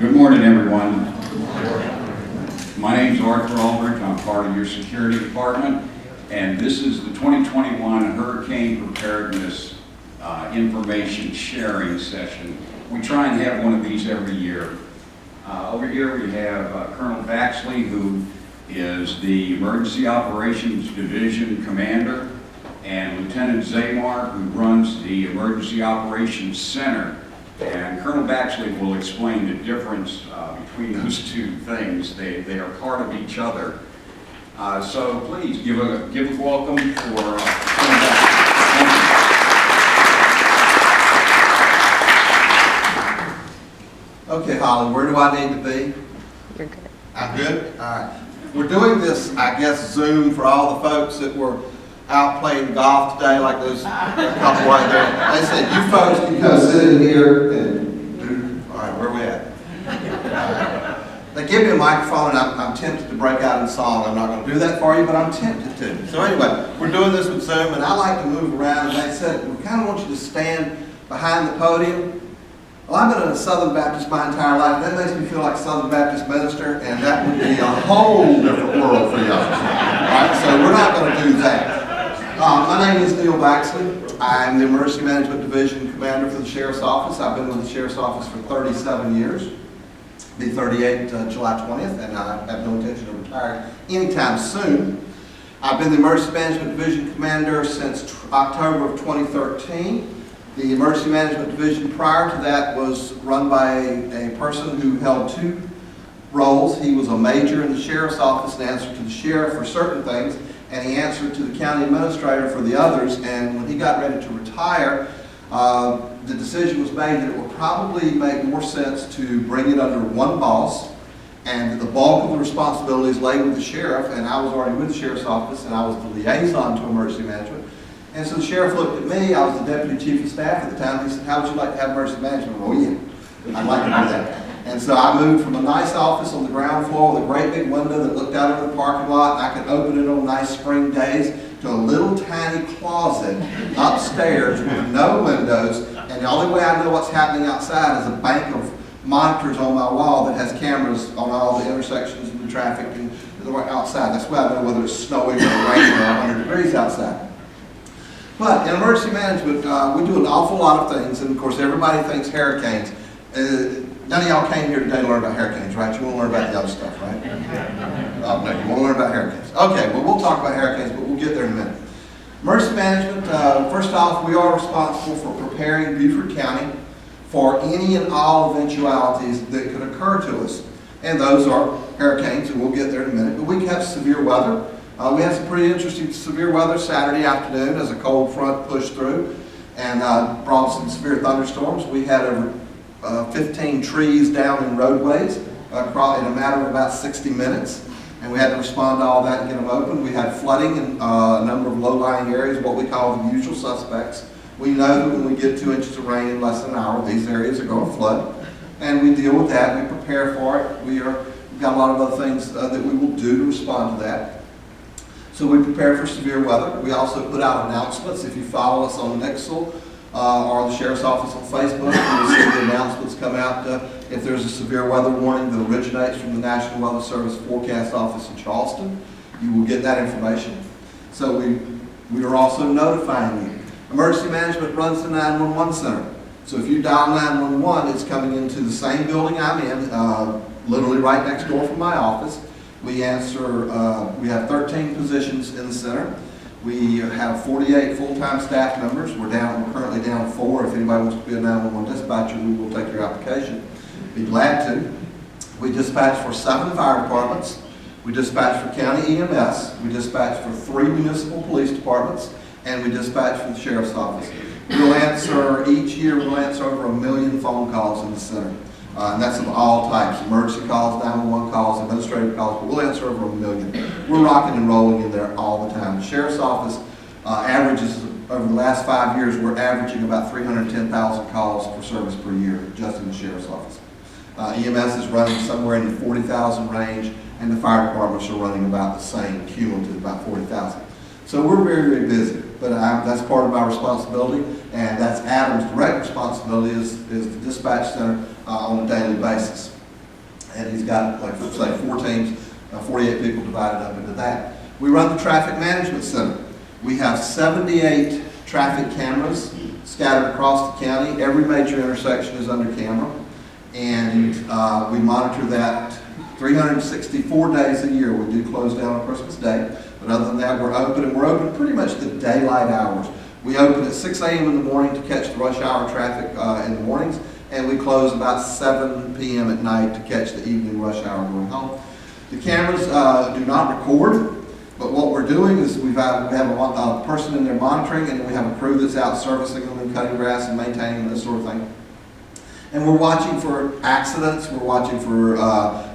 Good morning, everyone. My name is Arthur Aldridge. I'm part of your security department, and this is the 2021 Hurricane Preparedness information sharing session. We try and have one of these every year. Over here we have Colonel Baxley, who is the Emergency Operations Division Commander, and Lieutenant Zamar, who runs the Emergency Operations Center. And Colonel Baxley will explain the difference between those two things. They are part of each other. So please give a welcome for Colonel Baxley. Okay, Holly, where do I need to be? You're good. I'm good? All right. We're doing this, I guess, Zoom for all the folks that were out playing golf today, like those couple right there. They said, you folks can come sit in here and do, all right, where are we at? They give me a microphone and I'm tempted to break out in song. I'm not going to do that for you, but I'm tempted to. So anyway, we're doing this with Zoom, and I like to move around, and they said, we kind of want you to stand behind the podium. Well, I've been a Southern Baptist my entire life. That makes me feel like a Southern Baptist minister, and that would be a whole different world for you. All right, so we're not going to do that. My name is Neil Baxley. I'm the Emergency Management Division Commander for the Sheriff's Office. I've been with the Sheriff's Office for 37 years. Be 38 July 20th, and I have no intention of retiring anytime soon. I've been the Emergency Management Division Commander since October of 2013. The Emergency Management Division prior to that was run by a person who held two roles. He was a major in the Sheriff's Office and answered to the Sheriff for certain things, and he answered to the County Administrator for the others. And when he got ready to retire, the decision was made that it would probably make more sense to bring it under one boss, and the bulk of the responsibilities lay with the Sheriff, and I was already with the Sheriff's Office, and I was the liaison to Emergency Management. And so the Sheriff looked at me. I was the Deputy Chief of Staff at the time. He said, how would you like to have emergency management? Oh yeah, I'd like to do that. And so I moved from a nice office on the ground floor with a great big window that looked out over the parking lot, and I could open it on nice spring days, to a little tiny closet upstairs with no windows. And the only way I know what's happening outside is a bank of monitors on my wall that has cameras on all the intersections of the traffic and outside. That's why I know whether it's snowing or raining or 100 degrees outside. But in emergency management, we do an awful lot of things, and of course everybody thinks hurricanes. None of y'all came here today to learn about hurricanes, right? You want to learn about the other stuff, right? Oh, no, you want to learn about hurricanes. Okay, well, we'll talk about hurricanes, but we'll get there in a minute. Emergency management, first off, we are responsible for preparing Beaufort County for any and all eventualities that could occur to us. And those are hurricanes, and we'll get there in a minute. But we can have severe weather. We had some pretty interesting severe weather Saturday afternoon as a cold front pushed through and brought some severe thunderstorms. We had over 15 trees down in roadways in a matter of about 60 minutes. And we had to respond to all that and get them open. We had flooding in a number of low-lying areas, what we call the usual suspects. We know that when we get 2 inches of rain in less than an hour, these areas are going to flood. And we deal with that. We prepare for it. We've got a lot of other things that we will do to respond to that. So we prepare for severe weather. We also put out announcements. If you follow us on Nixle or the Sheriff's Office on Facebook, you will see the announcements come out if there's a severe weather warning that originates from the National Weather Service Forecast Office in Charleston. You will get that information. So we are also notifying you. Emergency management runs the 911 center. So if you dial 911, it's coming into the same building I'm in, literally right next door from my office. We answer, we have 13 positions in the center. We have 48 full-time staff members. We're currently down 4. If anybody wants to be a 911 dispatcher, we will take your application. Be glad to. We dispatch for 7 fire departments. We dispatch for county EMS. We dispatch for 3 municipal police departments. And we dispatch for the Sheriff's Office. Each year we'll answer over 1 million phone calls in the center. And that's of all types, emergency calls, 911 calls, administrative calls, but we'll answer over 1 million. We're rocking and rolling in there all the time. The Sheriff's Office averages, over the last 5 years, we're averaging about 310,000 calls for service per year, just in the Sheriff's Office. EMS is running somewhere in the 40,000 range, and the fire departments are running about the same, cumulative, about 40,000. So we're very, very busy, but that's part of my responsibility, and that's Adam's direct responsibility is the dispatch center on a daily basis. And he's got, like, say, 4 teams, 48 people divided up into that. We run the Traffic Management Center. We have 78 traffic cameras scattered across the county. Every major intersection is under camera. And we monitor that 364 days a year. We do close down on Christmas Day. But other than that, we're open, and we're open pretty much the daylight hours. We open at 6 a.m. in the morning to catch the rush hour traffic in the mornings, and we close about 7 p.m. at night to catch the evening rush hour going home. The cameras do not record, but what we're doing is we have a person in there monitoring, and we have a crew that's out servicing them and cutting grass and maintaining this sort of thing. And we're watching for accidents, we're watching for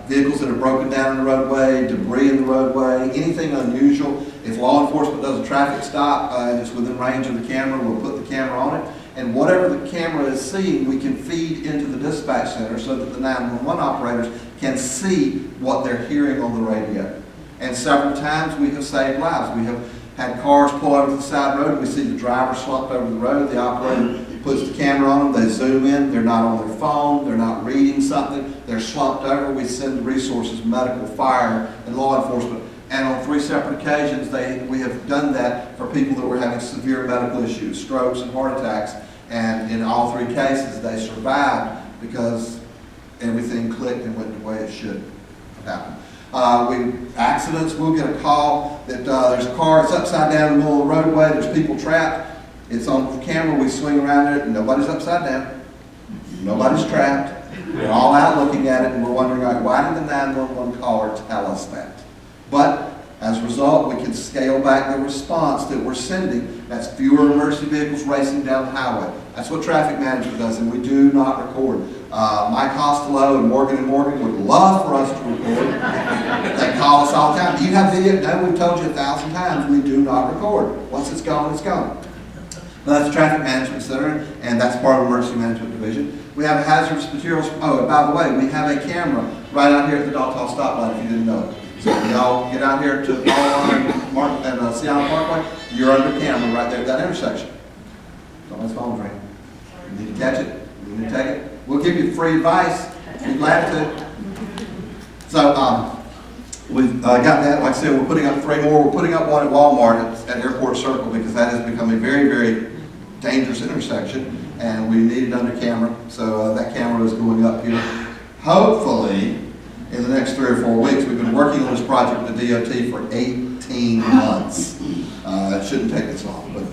vehicles that are broken down in the roadway, debris in the roadway, anything unusual. If law enforcement does a traffic stop and it's within range of the camera, we'll put the camera on it. And whatever the camera is seeing, we can feed into the dispatch center so that the 911 operators can see what they're hearing on the radio. And several times we have saved lives. We have had cars pull over to the side road, and we see the driver slumped over the road. The operator puts the camera on them, they zoom in, they're not on their phone, they're not reading something, they're slumped over. We send the resources, medical, fire, and law enforcement. And on 3 separate occasions, we have done that for people that were having severe medical issues, strokes and heart attacks. And in all 3 cases, they survived because everything clicked and went the way it should happen. Accidents, we'll get a call that there's a car that's upside down in the middle of the roadway, there's people trapped. It's on camera, we swing around it, and nobody's upside down. Nobody's trapped. We're all out looking at it, and we're wondering, like, why did the 911 caller tell us that? But as a result, we can scale back the response that we're sending. That's fewer emergency vehicles racing down the highway. That's what traffic management does, and we do not record. Mike Costello and Morgan would love for us to record. They call us all the time. Do you have video? No, we've told you 1,000 times we do not record. Once it's gone, it's gone. Now, that's the Traffic Management Center, and that's part of the Emergency Management Division. We have a hazardous materials, oh, and by the way, we have a camera right out here at the Dalton stoplight if you didn't know it. So if y'all get out here to Ballon and Seattle Parkway, you're under camera right there at that intersection. Somebody's phone ring. You need to catch it. You need to take it. We'll give you free advice. Be glad to. So we've got that. Like I said, we're putting up 3 more. We're putting up one at Walmart at Airport Circle because that has become a very, very dangerous intersection, and we need it under camera. So that camera is going up here. Hopefully, in the next 3 or 4 weeks. We've been working on this project with the DOT for 18 months. It shouldn't take this long, but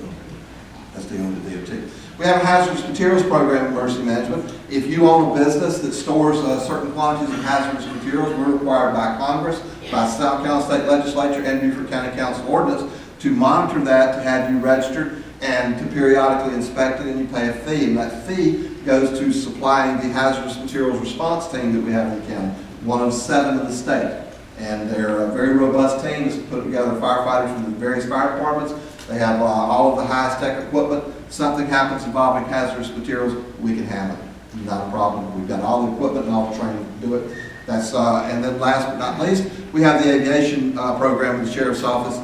that's dealing with the DOT. We have a hazardous materials program in emergency management. If you own a business that stores certain quantities of hazardous materials, we're required by Congress, by South Carolina State Legislature, and Beaufort County Council ordinance to monitor that, to have you registered, and to periodically inspect it, and you pay a fee. And that fee goes to supplying the hazardous materials response team that we have in the county, one of 7 in the state. And they're a very robust team that's put together firefighters from the various fire departments. They have all of the highest tech equipment. If something happens involving hazardous materials, we can handle it. Not a problem. We've got all the equipment and all the training to do it. That's and then last but not least, we have the aviation program with the Sheriff's Office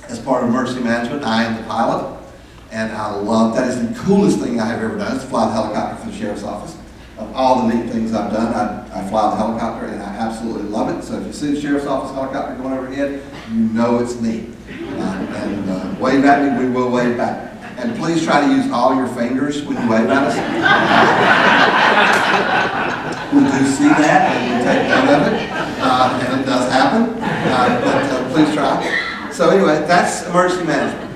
as part of emergency management. I am the pilot, and I love that. Is the coolest thing I have ever done is to fly the helicopter for the Sheriff's Office. Of all the neat things I've done, I fly the helicopter, and I absolutely love it. So if you see the Sheriff's Office helicopter going overhead, you know it's neat. And wave at me, we will wave back. And please try to use all your fingers when you wave at us. We do see that, and we take note of it, and it does happen, but please try. So anyway, that's emergency management.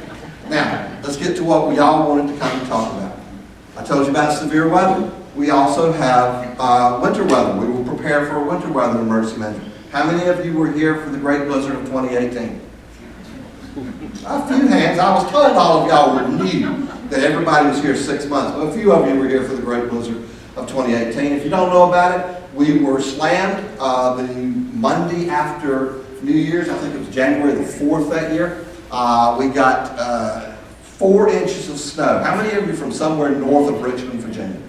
Now, let's get to what we all wanted to come and talk about. I told you about severe weather. We also have winter weather. We will prepare for winter weather emergency management. How many of you were here for the Great Blizzard of 2018? A few hands. I was told all of y'all were new, that everybody was here 6 months. But a few of you were here for the Great Blizzard of 2018. If you don't know about it, we were slammed the Monday after New Year's. I think it was January the 4th that year. We got 4 inches of snow. How many of you from somewhere north of Richmond, Virginia?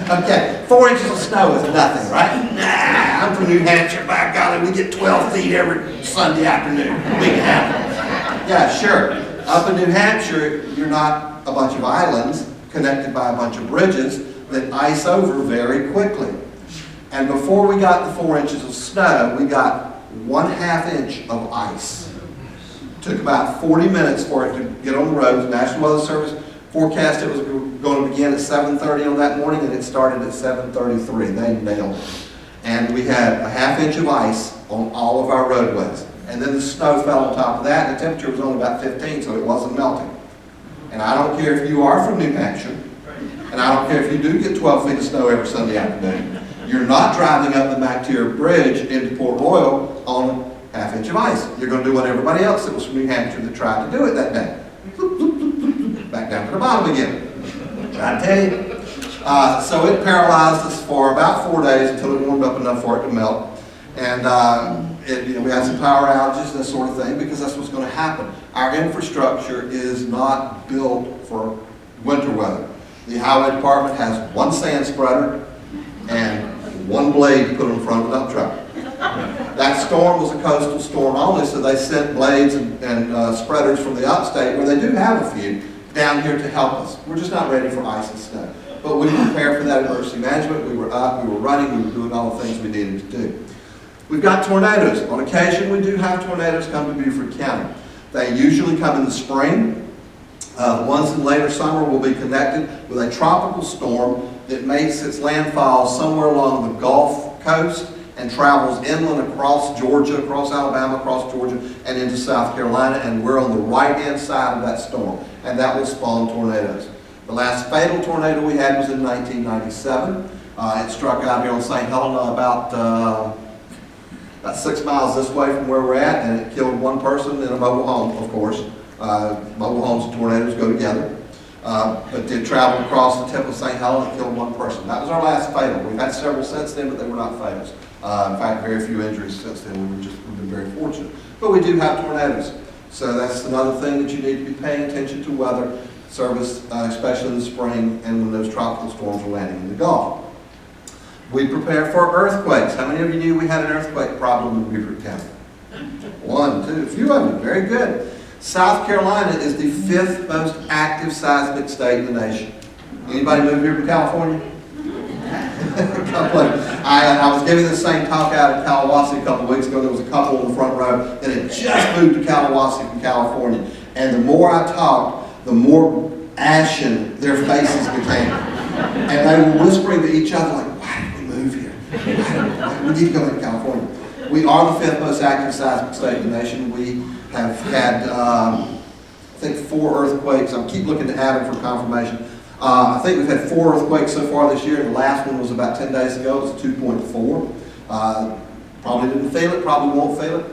Okay, 4 inches of snow is nothing, right? Nah, I'm from New Hampshire. By golly, we get 12 feet every Sunday afternoon. We can have it. Yeah, sure. Up in New Hampshire, you're not a bunch of islands connected by a bunch of bridges, that ice over very quickly. And before we got the 4 inches of snow, we got 1/2 inch of ice. It took about 40 minutes for it to get on the roads. National Weather Service forecast it was going to begin at 7:30 on that morning, and it started at 7:33. They nailed it. And we had 1/2 inch of ice on all of our roadways. And then the snow fell on top of that, and the temperature was only about 15, so it wasn't melting. And I don't care if you are from New Hampshire, and I don't care if you do get 12 feet of snow every Sunday afternoon. You're not driving up the McTier Bridge into Port Royal on 1/2 inch of ice. You're going to do what everybody else that was from New Hampshire that tried to do it that day. Back down to the bottom again. I tell you. So it paralyzed us for about 4 days until it warmed up enough for it to melt. And we had some power outages, that sort of thing, because that's what's going to happen. Our infrastructure is not built for winter weather. The highway department has one sand spreader and one blade to put in front of a dump truck. That storm was a coastal storm only, so they sent blades and spreaders from the upstate, where they do have a few, down here to help us. We're just not ready for ice and snow. But we prepared for that emergency management. We were up, we were running, we were doing all the things we needed to do. We've got tornadoes. On occasion, we do have tornadoes come to Beaufort County. They usually come in the spring. The ones in later summer will be connected with a tropical storm that makes its landfall somewhere along the Gulf Coast and travels inland across Georgia, across Alabama, across Georgia, and into South Carolina, and we're on the right-hand side of that storm, and that will spawn tornadoes. The last fatal tornado we had was in 1997. It struck out here on St. Helena about 6 miles this way from where we're at, and it killed one person in a mobile home, of course. Mobile homes and tornadoes go together. But did travel across the tip of St. Helena and killed one person. That was our last fatal. We've had several since then, but they were not fatals. In fact, very few injuries since then. We've been very fortunate. But we do have tornadoes. So that's another thing that you need to be paying attention to weather service, especially in the spring and when those tropical storms are landing in the Gulf. We prepare for earthquakes. How many of you knew we had an earthquake problem in Beaufort County? 1, 2, a few of you. Very good. South Carolina is the 5th most active seismic state in the nation. Anybody move here from California? I was giving the same talk out in Kalawasi a couple of weeks ago. There was a couple on the front row that had just moved to Kalawasi from California. And the more I talked, the more ashen their faces became. And they were whispering to each other, like, why did we move here? We need to go to California. We are the 5th most active seismic state in the nation. We have had, I think, 4 earthquakes. I keep looking to Adam for confirmation. I think we've had 4 earthquakes so far this year. The last one was about 10 days ago. It was 2.4. Probably didn't feel it, probably won't feel it.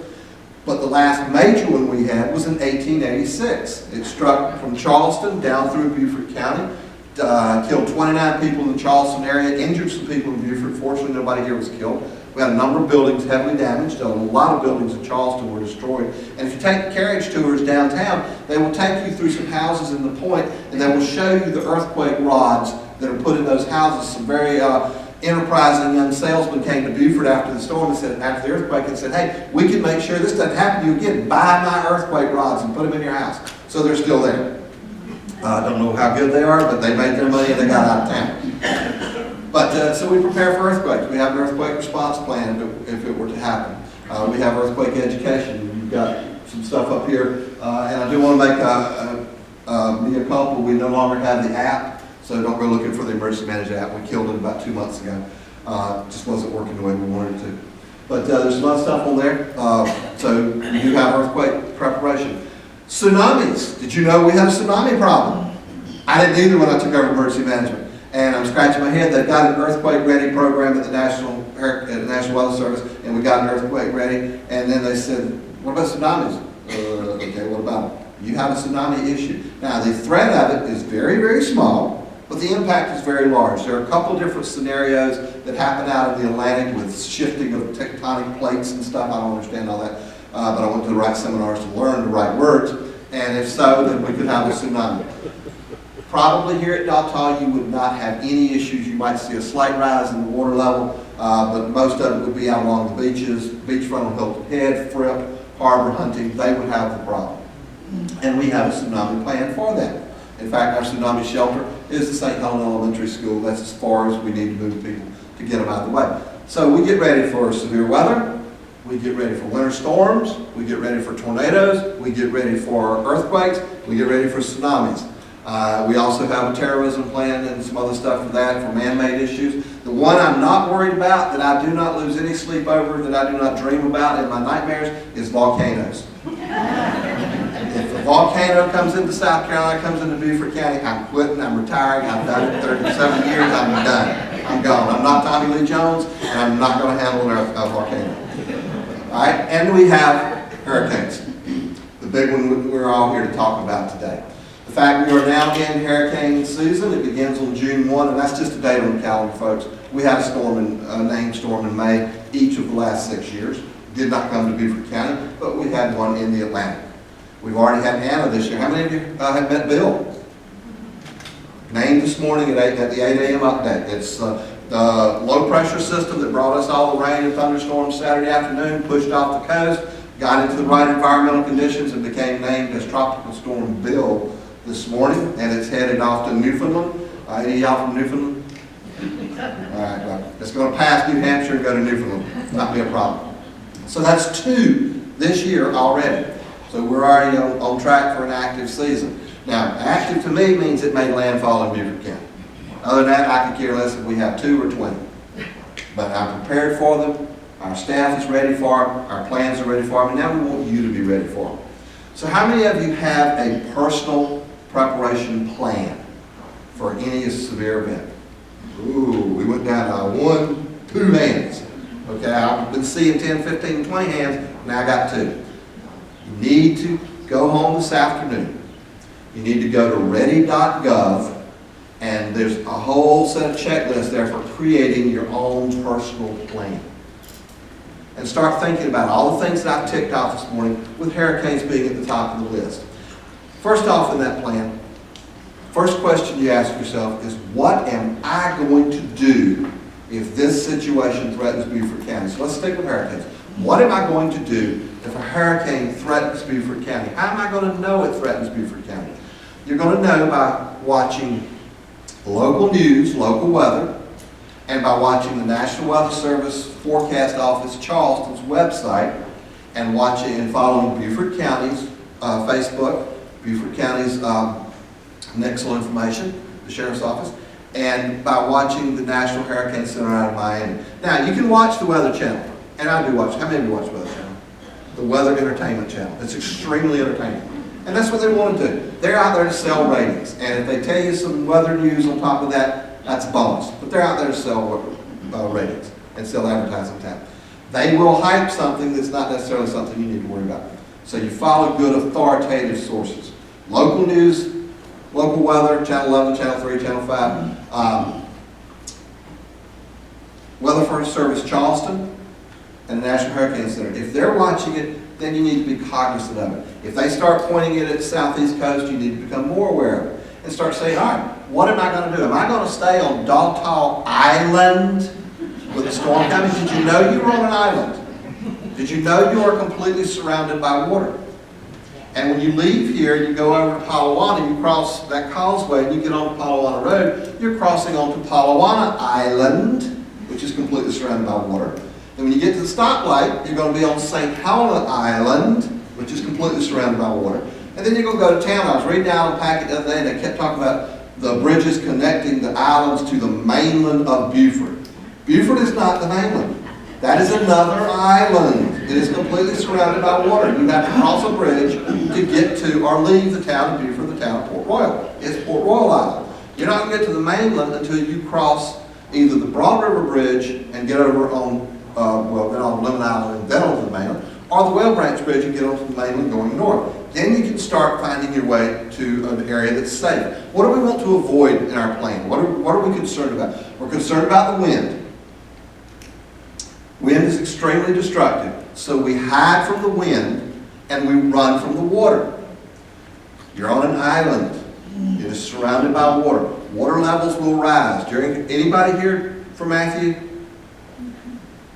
But the last major one we had was in 1886. It struck from Charleston down through Beaufort County, killed 29 people in the Charleston area, injured some people in Beaufort. Fortunately, nobody here was killed. We had a number of buildings heavily damaged. A lot of buildings in Charleston were destroyed. And if you take carriage tours downtown, they will take you through some houses in the point, and they will show you the earthquake rods that are put in those houses. Some very enterprising young salesman came to Beaufort after the storm and said, after the earthquake, and said, hey, we can make sure this doesn't happen to you again. Buy my earthquake rods and put them in your house. So they're still there. I don't know how good they are, but they made their money and they got out of town. But so we prepare for earthquakes. We have an earthquake response plan if it were to happen. We have earthquake education. We've got some stuff up here. And I do want to make a mea culpa. We no longer have the app, so don't go looking for the emergency manager app. We killed it about 2 months ago. Just wasn't working the way we wanted it to. But there's some other stuff on there. So we do have earthquake preparation. Tsunamis. Did you know we had a tsunami problem? I didn't either when I took over emergency management. And I'm scratching my head. They've got an earthquake ready program at the National Weather Service, and we got an earthquake ready. And then they said, what about tsunamis? Okay, what about them? You have a tsunami issue. Now, the threat of it is very, very small, but the impact is very large. There are a couple of different scenarios that happen out in the Atlantic with shifting of tectonic plates and stuff. I don't understand all that, but I went to the right seminars to learn the right words. And if so, then we could have a tsunami. Probably here at Dalton, you would not have any issues. You might see a slight rise in the water level, but most of it would be out along the beaches, beachfront on Hilton Head, Fripp, harbor hunting. They would have the problem. And we have a tsunami plan for that. In fact, our tsunami shelter is the St. Helena Elementary School. That's as far as we need to move people to get them out of the way. So we get ready for severe weather, we get ready for winter storms, we get ready for tornadoes, we get ready for earthquakes, we get ready for tsunamis. We also have a terrorism plan and some other stuff for that, for man-made issues. The one I'm not worried about, that I do not lose any sleep over, that I do not dream about in my nightmares, is volcanoes. If a volcano comes into South Carolina, comes into Beaufort County, I'm quitting, I'm retiring, I've done it 37 years, I'm done. I'm gone. I'm not Tommy Lee Jones, and I'm not going to handle a volcano. All right, and we have hurricanes. The big one we're all here to talk about today. The fact we are now in hurricane season, it begins on June 1, and that's just a date on the calendar, folks. We had a named storm in May each of the last 6 years. It did not come to Beaufort County, but we had one in the Atlantic. We've already had Anna this year. How many of you have met Bill? Named this morning at the 8 a.m. update. It's the low pressure system that brought us all the rain and thunderstorms Saturday afternoon, pushed off the coast, got into the right environmental conditions, and became named as Tropical Storm Bill this morning, and it's headed off to Newfoundland. Any of y'all from Newfoundland? All right, well, it's going to pass New Hampshire and go to Newfoundland. Not be a problem. So that's 2 this year already. So we're already on track for an active season. Now, active to me means it made landfall in Beaufort County. Other than that, I could care less if we have 2 or 20. But I'm prepared for them. Our staff is ready for them. Our plans are ready for them. And now we want you to be ready for them. So how many of you have a personal preparation plan for any severe event? Ooh, we went down to 1, 2 hands. Okay, I've been seeing 10, 15, 20 hands. Now I got 2. You need to go home this afternoon. You need to go to ready.gov, and there's a whole set of checklists there for creating your own personal plan. And start thinking about all the things that I've ticked off this morning, with hurricanes being at the top of the list. First off in that plan, first question you ask yourself is, what am I going to do if this situation threatens Beaufort County? So let's stick with hurricanes. What am I going to do if a hurricane threatens Beaufort County? How am I going to know it threatens Beaufort County? You're going to know by watching local news, local weather, and by watching the National Weather Service Forecast Office Charleston's website, and watching and following Beaufort County's Facebook, Beaufort County's Nixle information, the Sheriff's Office, and by watching the National Hurricane Center out of Miami. Now, you can watch the Weather Channel, and I do watch. How many of you watch the Weather Channel? The Weather Entertainment Channel. It's extremely entertaining. And that's what they want to do. They're out there to sell ratings. And if they tell you some weather news on top of that, that's a bonus. But they're out there to sell ratings and sell advertising time. They will hype something that's not necessarily something you need to worry about. So you follow good authoritative sources. Local news, local weather, Channel 11, Channel 3, Channel 5. Weather Service Charleston and the National Hurricane Center. If they're watching it, then you need to be cognizant of it. If they start pointing it at the southeast coast, you need to become more aware of it and start saying, all right, what am I going to do? Am I going to stay on Daltall Island with the storm coming? Did you know you were on an island? Did you know you are completely surrounded by water? And when you leave here, you go over to Palawana, you cross that causeway, and you get onto Palawana Road, you're crossing onto Palawana Island, which is completely surrounded by water. And when you get to the stoplight, you're going to be on St. Helena Island, which is completely surrounded by water. And then you're going to go to town. I was reading out a packet the other day, and they kept talking about the bridges connecting the islands to the mainland of Beaufort. Beaufort is not the mainland. That is another island. It is completely surrounded by water. You have to cross a bridge to get to or leave the town of Beaufort, the town of Port Royal. It's Port Royal Island. You're not going to get to the mainland until you cross either the Broad River Bridge and get over on then on Lemon Island and then onto the mainland, or the Whale Branch Bridge and get onto the mainland going north. Then you can start finding your way to an area that's safe. What do we want to avoid in our plan? What are we concerned about? We're concerned about the wind. Wind is extremely destructive, so we hide from the wind and we run from the water. You're on an island. It is surrounded by water. Water levels will rise. Anybody here from Matthew?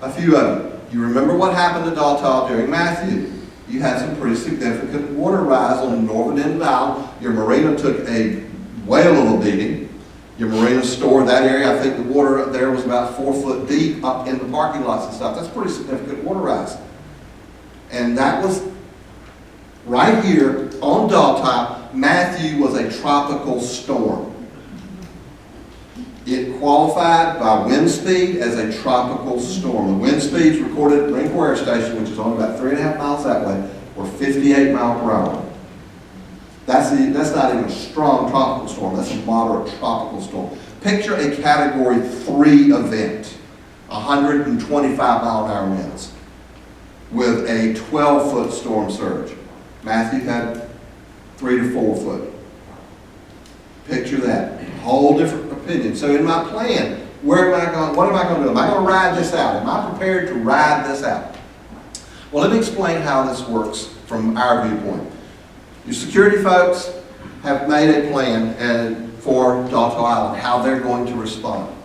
A few of you. You remember what happened to Daltall during Matthew. You had some pretty significant water rise on the northern end of the island. Your marina took a whale of a beating. Your marina store, that area, I think the water up there was about 4 foot deep up in the parking lots and stuff. That's pretty significant water rise. And that was right here on Dalton. Matthew was a tropical storm. It qualified by wind speed as a tropical storm. The wind speeds recorded at Marine Corps Air Station, which is only about 3.5 miles that way, were 58 miles per hour. That's not even a strong tropical storm. That's a moderate tropical storm. Picture a Category 3 event, 125 mile an hour winds, with a 12-foot storm surge. Matthew had 3 to 4 foot. Picture that. Whole different opinion. So in my plan, where am I going? What am I going to do? Am I going to ride this out? Am I prepared to ride this out? Well, let me explain how this works from our viewpoint. Your security folks have made a plan for Dalton Island, how they're going to respond.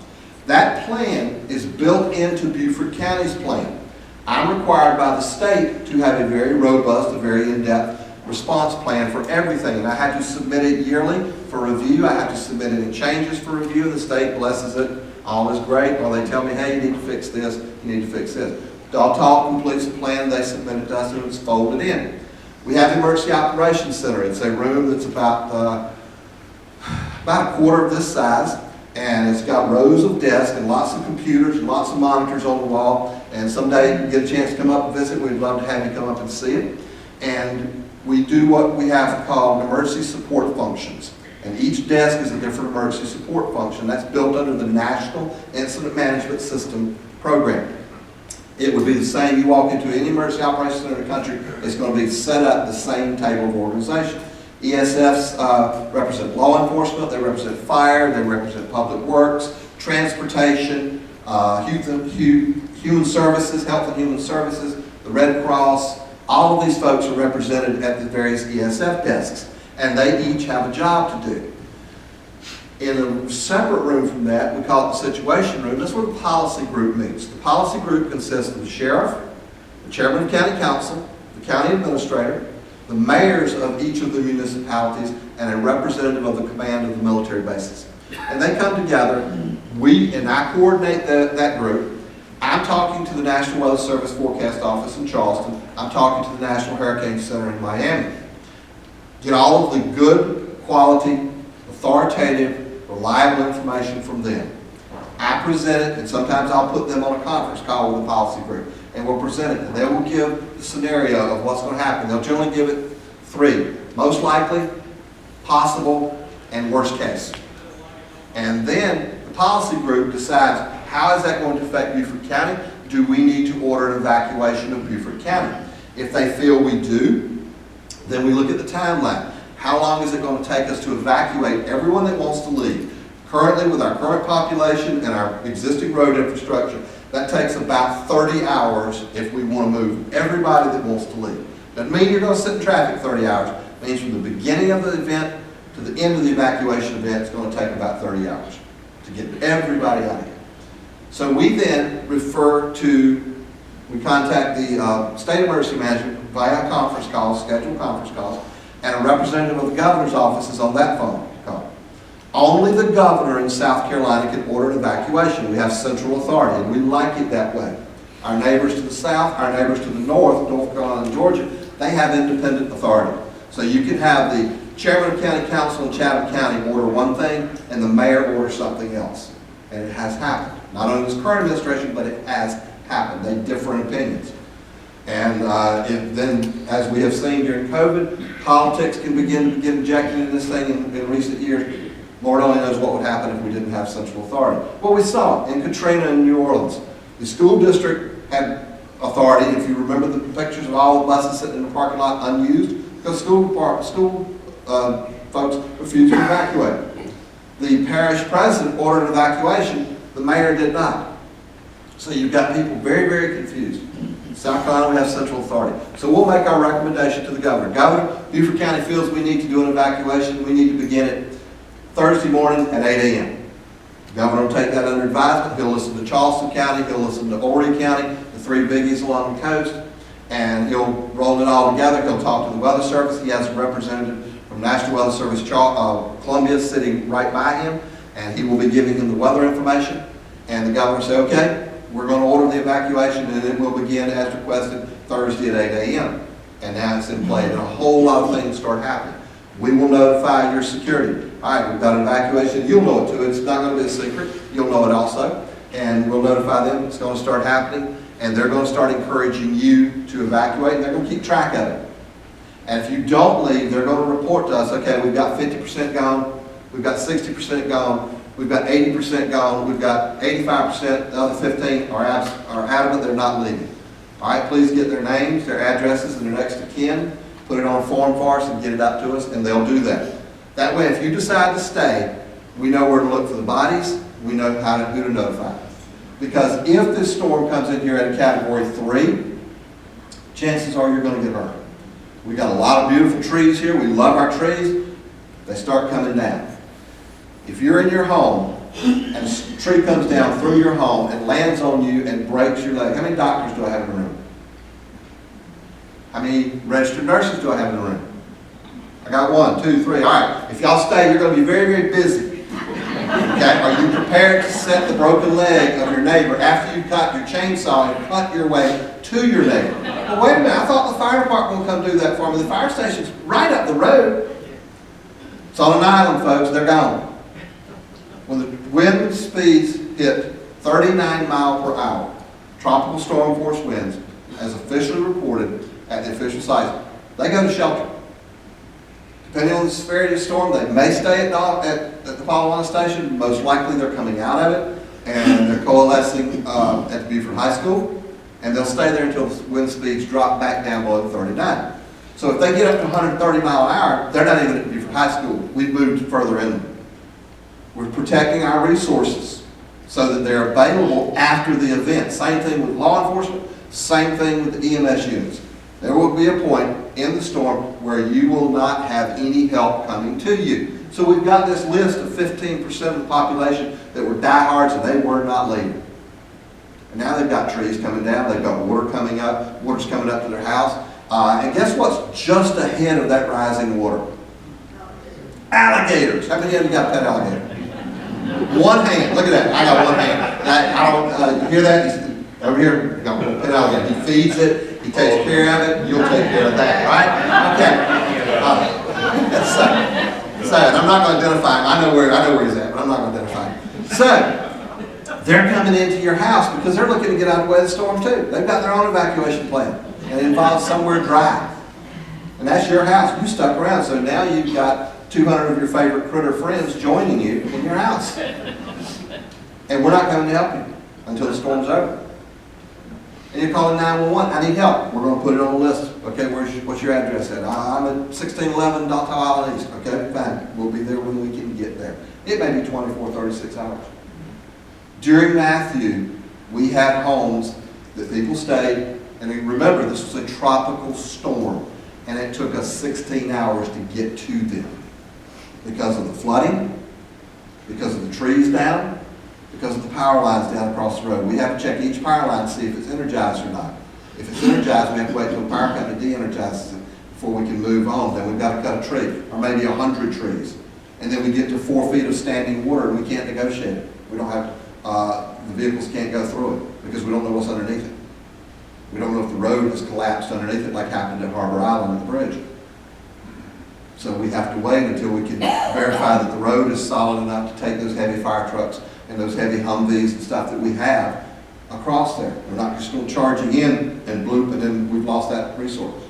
That plan is built into Beaufort County's plan. I'm required by the state to have a very robust, a very in-depth response plan for everything. And I have to submit it yearly for review. I have to submit any changes for review. The state blesses it. All is great. Or they tell me, hey, you need to fix this, you need to fix this. Dalton completes the plan, they submit it to us, and it's folded in. We have the Emergency Operations Center. It's a room that's about a quarter of this size, and it's got rows of desks and lots of computers and lots of monitors on the wall. And someday you get a chance to come up and visit, we'd love to have you come up and see it. And we do what we have called emergency support functions. And each desk is a different emergency support function. That's built under the National Incident Management System program. It would be the same. You walk into any emergency operations center in the country, it's going to be set up the same table of organization. ESFs represent law enforcement, they represent fire, they represent public works, transportation, human services, health and human services, the Red Cross. All of these folks are represented at the various ESF desks, and they each have a job to do. In a separate room from that, we call it the Situation Room. That's where the policy group meets. The policy group consists of the sheriff, the chairman of county council, the county administrator, the mayors of each of the municipalities, and a representative of the command of the military bases. And they come together, and I coordinate that group. I'm talking to the National Weather Service Forecast Office in Charleston. I'm talking to the National Hurricane Center in Miami. Get all of the good quality, authoritative, reliable information from them. I present it, and sometimes I'll put them on a conference call with the policy group, and we'll present it, and they will give the scenario of what's going to happen. They'll generally give it 3. Most likely, possible, and worst case. And then the policy group decides, how is that going to affect Beaufort County? Do we need to order an evacuation of Beaufort County? If they feel we do, then we look at the timeline. How long is it going to take us to evacuate everyone that wants to leave? Currently, with our current population and our existing road infrastructure, that takes about 30 hours if we want to move everybody that wants to leave. Doesn't mean you're going to sit in traffic 30 hours. It means from the beginning of the event to the end of the evacuation event, it's going to take about 30 hours to get everybody out of here. So we then we contact the State Emergency Management via conference calls, scheduled conference calls, and a representative of the governor's office is on that phone call. Only the governor in South Carolina can order an evacuation. We have central authority, and we like it that way. Our neighbors to the south, our neighbors to the north, North Carolina and Georgia, they have independent authority. So you can have the chairman of county council in Chatham County order one thing, and the mayor order something else. And it has happened. Not under this current administration, but it has happened. They differ in opinions. And then, as we have seen during COVID, politics can begin to get injected in this thing in recent years. Lord only knows what would happen if we didn't have central authority. Well, we saw in Katrina in New Orleans. The school district had authority. If you remember the pictures of all the buses sitting in the parking lot unused, because school folks refused to evacuate. The parish president ordered an evacuation. The mayor did not. So you've got people very, very confused. In South Carolina, we have central authority. So we'll make our recommendation to the governor. Governor, Beaufort County feels we need to do an evacuation. We need to begin it Thursday morning at 8 a.m. The governor will take that under advisement. He'll listen to Charleston County. He'll listen to Horry County, the 3 biggies along the coast, and he'll roll it all together. He'll talk to the Weather Service. He has a representative from National Weather Service Columbia sitting right by him, and he will be giving him the weather information. And the governor said, okay, we're going to order the evacuation, and it will begin as requested Thursday at 8 a.m. And now it's in play, and a whole lot of things start happening. We will notify your security. All right, we've got an evacuation. You'll know it too. It's not going to be a secret. You'll know it also. And we'll notify them. It's going to start happening. And they're going to start encouraging you to evacuate. And they're going to keep track of it. And if you don't leave, they're going to report to us, okay, we've got 50% gone. We've got 60% gone. We've got 80% gone. We've got 85%. The other 15 are adamant they're not leaving. All right, please get their names, their addresses, and their next of kin. Put it on a form for us and get it up to us, and they'll do that. That way, if you decide to stay, we know where to look for the bodies. We know who to notify. Because if this storm comes in here at a Category 3, chances are you're going to get hurt. We got a lot of beautiful trees here. We love our trees. They start coming down. If you're in your home and a tree comes down through your home and lands on you and breaks your leg, how many doctors do I have in the room? How many registered nurses do I have in the room? I got 1, 2, 3. All right. If y'all stay, you're going to be very, very busy. Okay? Are you prepared to set the broken leg of your neighbor after you cut your chainsaw and cut your way to your neighbor? Well, wait a minute. I thought the fire department would come do that for me. The fire station's right up the road. It's on an island, folks. They're gone. When the wind speeds hit 39 miles per hour, tropical storm force winds, as officially reported at the official sites, they go to shelter. Depending on the severity of the storm, they may stay at the Palawana station. Most likely they're coming out of it, and they're coalescing at the Beaufort High School, and they'll stay there until the wind speeds drop back down below 39. So if they get up to 130 mile an hour, they're not even at Beaufort High School. We've moved further in. We're protecting our resources so that they're available after the event. Same thing with law enforcement, same thing with the EMS units. There will be a point in the storm where you will not have any help coming to you. So we've got this list of 15% of the population that were diehards and they were not leaving. And now they've got trees coming down, they've got water coming up, water's coming up to their house. And guess what's just ahead of that rising water? Alligators. How many of you got a pet alligator? One hand. Look at that. I got one hand. I don't, you hear that? He's over here, got a pet alligator. He feeds it. He takes care of it. You'll take care of that, right? Okay. So I'm not going to identify him. I know where he's at, but I'm not going to identify him. So they're coming into your house because they're looking to get out of the way of the storm too. They've got their own evacuation plan, and it involves somewhere dry. And that's your house. You stuck around, so now you've got 200 of your favorite critter friends joining you in your house. And we're not going to help you until the storm's over. And you're calling 911, I need help. We're going to put it on the list. Okay, what's your address at? I'm at 1611 Dalton Island East. Okay, fine. We'll be there when we can get there. It may be 24, 36 hours. During Matthew, we had homes that people stayed, and remember, this was a tropical storm, and it took us 16 hours to get to them because of the flooding, because of the trees down, because of the power lines down across the road. We have to check each power line to see if it's energized or not. If it's energized, we have to wait until the power company de-energizes it before we can move on. Then we've got to cut a tree, or maybe 100 trees. And then we get to 4 feet of standing water, and we can't negotiate it. We don't have, the vehicles can't go through it because we don't know what's underneath it. We don't know if the road has collapsed underneath it like happened at Harbor Island at the bridge. So we have to wait until we can verify that the road is solid enough to take those heavy fire trucks and those heavy Humvees and stuff that we have across there. We're not just going charging in and bloop, and then we've lost that resource.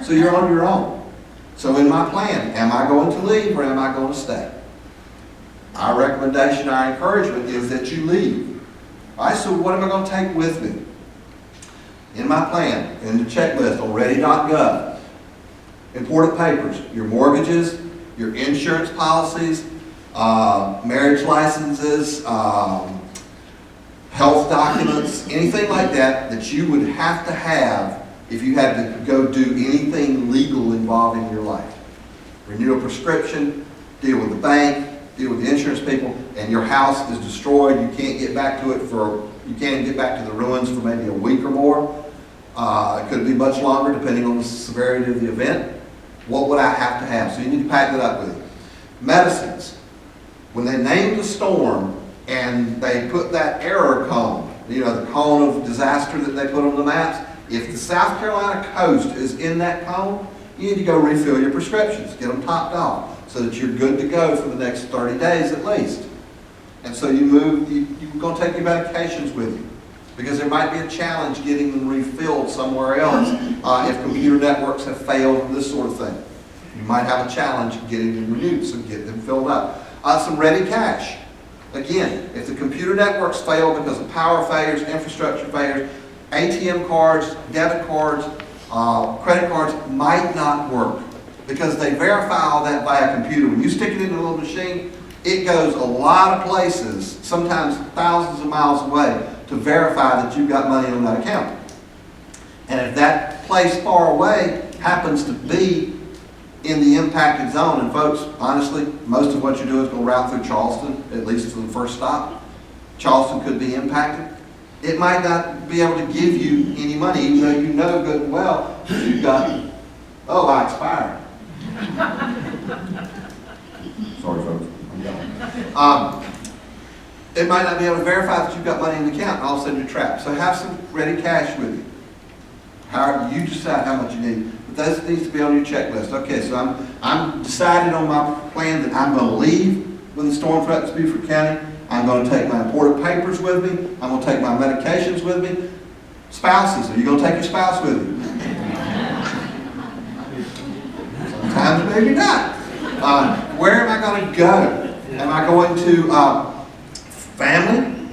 So you're on your own. So in my plan, am I going to leave or am I going to stay? Our recommendation, our encouragement is that you leave. All right, so what am I going to take with me? In my plan, in the checklist on ready.gov, important papers, your mortgages, your insurance policies, marriage licenses, health documents, anything like that that you would have to have if you had to go do anything legal involving your life. Renew a prescription, deal with the bank, deal with the insurance people, and your house is destroyed. You can't get back to it you can't get back to the ruins for maybe a week or more. It could be much longer depending on the severity of the event. What would I have to have? So you need to pack that up with you. Medicines. When they named the storm and they put that error cone, the cone of disaster that they put on the maps, if the South Carolina coast is in that cone, you need to go refill your prescriptions, get them topped off, so that you're good to go for the next 30 days at least. And so you're going to take your medications with you, because there might be a challenge getting them refilled somewhere else if computer networks have failed and this sort of thing. You might have a challenge getting them renewed, so get them filled up. Some ready cash. Again, if the computer networks fail because of power failures, infrastructure failures, ATM cards, debit cards, credit cards might not work, because they verify all that via computer. When you stick it in a little machine, it goes a lot of places, sometimes thousands of miles away, to verify that you've got money on that account. And if that place far away happens to be in the impacted zone, and folks, honestly, most of what you do is go route through Charleston, at least to the first stop. Charleston could be impacted. It might not be able to give you any money, even though you know good and well that you've got, oh, I expired. Sorry, folks. It might not be able to verify that you've got money in the account, and all of a sudden you're trapped. So have some ready cash with you. However, you decide how much you need. But that needs to be on your checklist. Okay, so I'm deciding on my plan that I'm going to leave when the storm threatens Beaufort County. I'm going to take my important papers with me. I'm going to take my medications with me. Spouses, are you going to take your spouse with you? Sometimes maybe not. Where am I going to go? Am I going to family?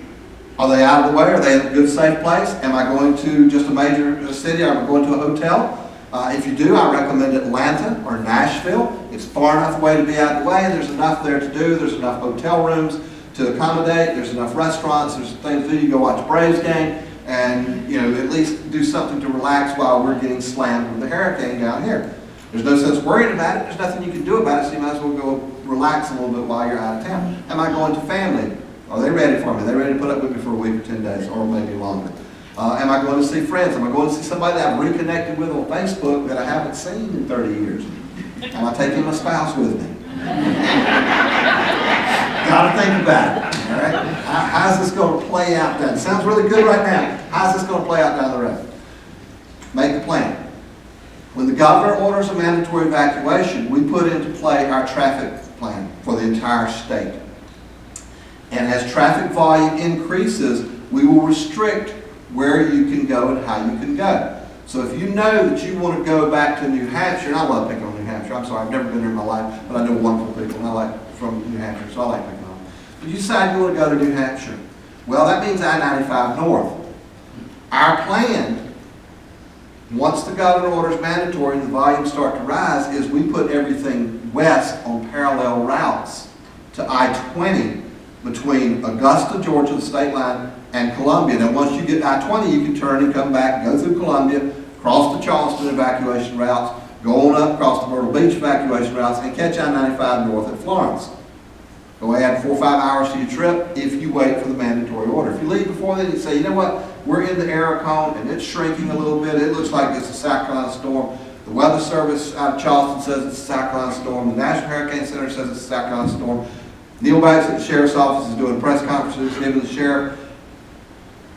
Are they out of the way? Are they in a good, safe place? Am I going to just a major city? Am I going to a hotel? If you do, I recommend Atlanta or Nashville. It's far enough away to be out of the way. There's enough there to do. There's enough hotel rooms to accommodate. There's enough restaurants. There's things to do. You go watch a Braves game and at least do something to relax while we're getting slammed with the hurricane down here. There's no sense worrying about it. There's nothing you can do about it, so you might as well go relax a little bit while you're out of town. Am I going to family? Are they ready for me? Are they ready to put up with me for a week or 10 days, or maybe longer? Am I going to see friends? Am I going to see somebody that I've reconnected with on Facebook that I haven't seen in 30 years? Am I taking my spouse with me? Got to think about it. All right? How's this going to play out then? It sounds really good right now. How's this going to play out down the road? Make the plan. When the governor orders a mandatory evacuation, we put into play our traffic plan for the entire state. And as traffic volume increases, we will restrict where you can go and how you can go. So if you know that you want to go back to New Hampshire, and I love picking on New Hampshire, I'm sorry, I've never been there in my life, but I know wonderful people, and I like from New Hampshire, so I like picking on them. But you decide you want to go to New Hampshire. Well, that means I-95 north. Our plan, once the governor orders mandatory and the volumes start to rise, is we put everything west on parallel routes to I-20 between Augusta, Georgia, the state line, and Columbia. Now, once you get I-20, you can turn and come back, go through Columbia, cross the Charleston evacuation routes, go on up across the Myrtle Beach evacuation routes, and catch I-95 north at Florence. Go add 4 or 5 hours to your trip if you wait for the mandatory order. If you leave before then, you say, you know what, we're in the error cone and it's shrinking a little bit. It looks like it's a South Carolina storm. The Weather Service out of Charleston says it's a South Carolina storm. The National Hurricane Center says it's a South Carolina storm. Neil Bates at the Sheriff's Office is doing press conferences, giving the sheriff,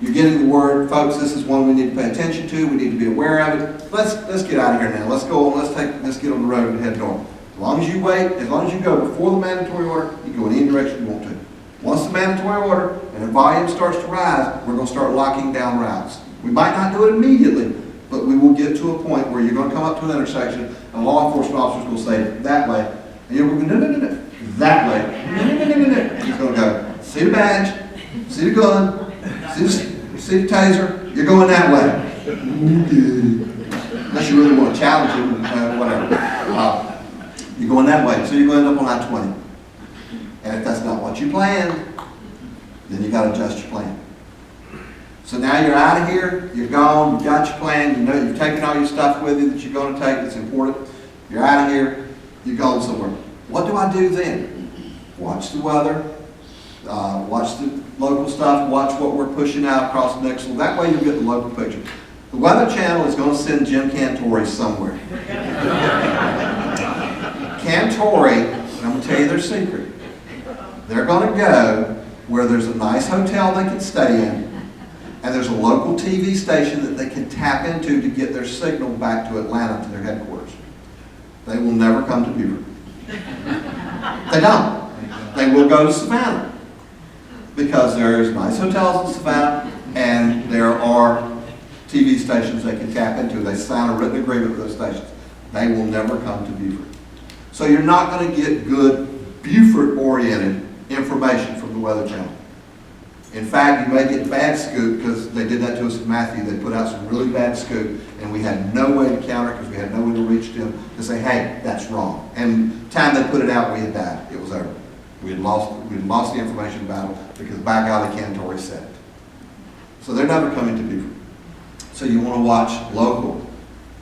you're getting the word, folks, this is one we need to pay attention to, we need to be aware of it. Let's get out of here now. Let's go on, let's get on the road and head north. As long as you wait, as long as you go before the mandatory order, you go in any direction you want to. Once the mandatory order and the volume starts to rise, we're going to start locking down routes. We might not do it immediately, but we will get to a point where you're going to come up to an intersection and a law enforcement officer will say, that way. And you're going to go, no, that way. No. He's going to go, see the badge, see the gun, see the taser, you're going that way. Unless you really want to challenge him, whatever. You're going that way, so you're going to end up on I-20. And if that's not what you planned, then you got to adjust your plan. So now you're out of here, you're gone, you've got your plan, you know you've taken all your stuff with you that you're going to take that's important. You're out of here, you're going somewhere. What do I do then? Watch the weather, watch the local stuff, watch what we're pushing out across the next one. That way you'll get the local picture. The Weather Channel is going to send Jim Cantore somewhere. Cantori, and I'm going to tell you their secret. They're going to go where there's a nice hotel they can stay in, and there's a local TV station that they can tap into to get their signal back to Atlanta, to their headquarters. They will never come to Beaufort. They don't. They will go to Savannah, because there's nice hotels in Savannah, and there are TV stations they can tap into. They sign a written agreement with those stations. They will never come to Beaufort. So you're not going to get good Beaufort-oriented information from the Weather Channel. In fact, you may get bad scoop, because they did that to us in Matthew. They put out some really bad scoop, and we had no way to counter it because we had no way to reach them to say, hey, that's wrong. And the time they put it out, we had died. It was over. We had lost the information battle because by golly, Cantori said it. So they're never coming to Beaufort. So you want to watch local.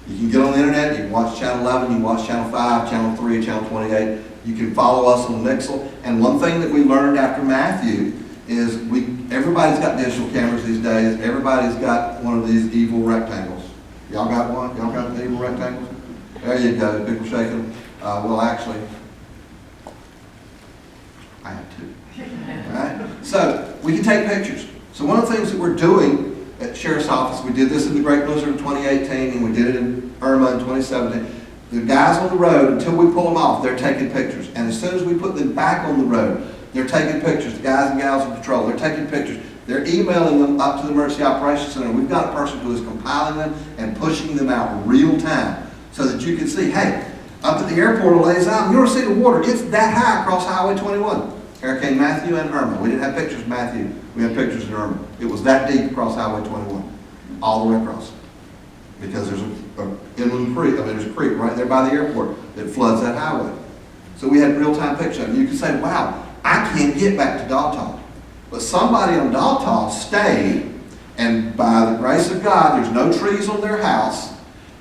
You can get on the internet, you can watch Channel 11, you can watch Channel 5, Channel 3, Channel 28. You can follow us on Nixle. And one thing that we learned after Matthew is everybody's got digital cameras these days. Everybody's got one of these evil rectangles. Y'all got one? Y'all got the evil rectangles? There you go. People shaking them. Well, actually, I have two. All right? So we can take pictures. So one of the things that we're doing at Sheriff's Office, we did this in the Great Blizzard in 2018, and we did it in Irma in 2017. The guys on the road, until we pull them off, they're taking pictures. And as soon as we put them back on the road, they're taking pictures. The guys and gals on patrol, they're taking pictures. They're emailing them up to the Emergency Operations Center. We've got a person who is compiling them and pushing them out real time so that you can see, hey, up at the airport of Les Isles, you don't see the water. It's that high across Highway 21. Hurricane Matthew and Irma. We didn't have pictures of Matthew. We had pictures of Irma. It was that deep across Highway 21, all the way across. Because there's an inland creek, there's a creek right there by the airport that floods that highway. So we had real-time pictures of it. You can say, wow, I can't get back to Dalton. But somebody on Dalton stayed, and by the grace of God, there's no trees on their house,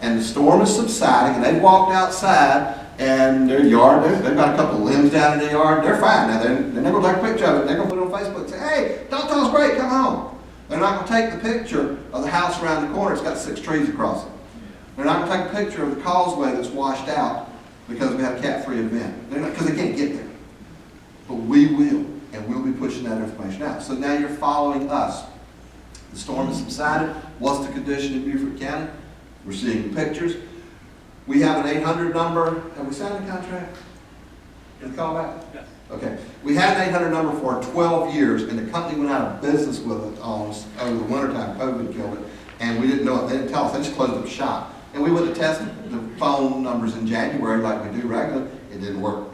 and the storm is subsiding, and they walked outside, and their yard, they've got a couple of limbs down in their yard, they're fine. Now, they're never going to take a picture of it. They're going to put it on Facebook and say, hey, Dalton's great, come home. They're not going to take the picture of the house around the corner. It's got 6 trees across it. They're not going to take a picture of the causeway that's washed out because we had a cat-free event. They're not, because they can't get there. But we will, and we'll be pushing that information out. So now you're following us. The storm has subsided. What's the condition in Beaufort County? We're seeing pictures. We have an 800 number. Have we signed a contract? Can I call back? Yes. Okay. We had an 800 number for 12 years, and the company went out of business with it on us over the wintertime. COVID killed it, and we didn't know it. They didn't tell us. They just closed up shop. And we went to test the phone numbers in January like we do regularly. It didn't work.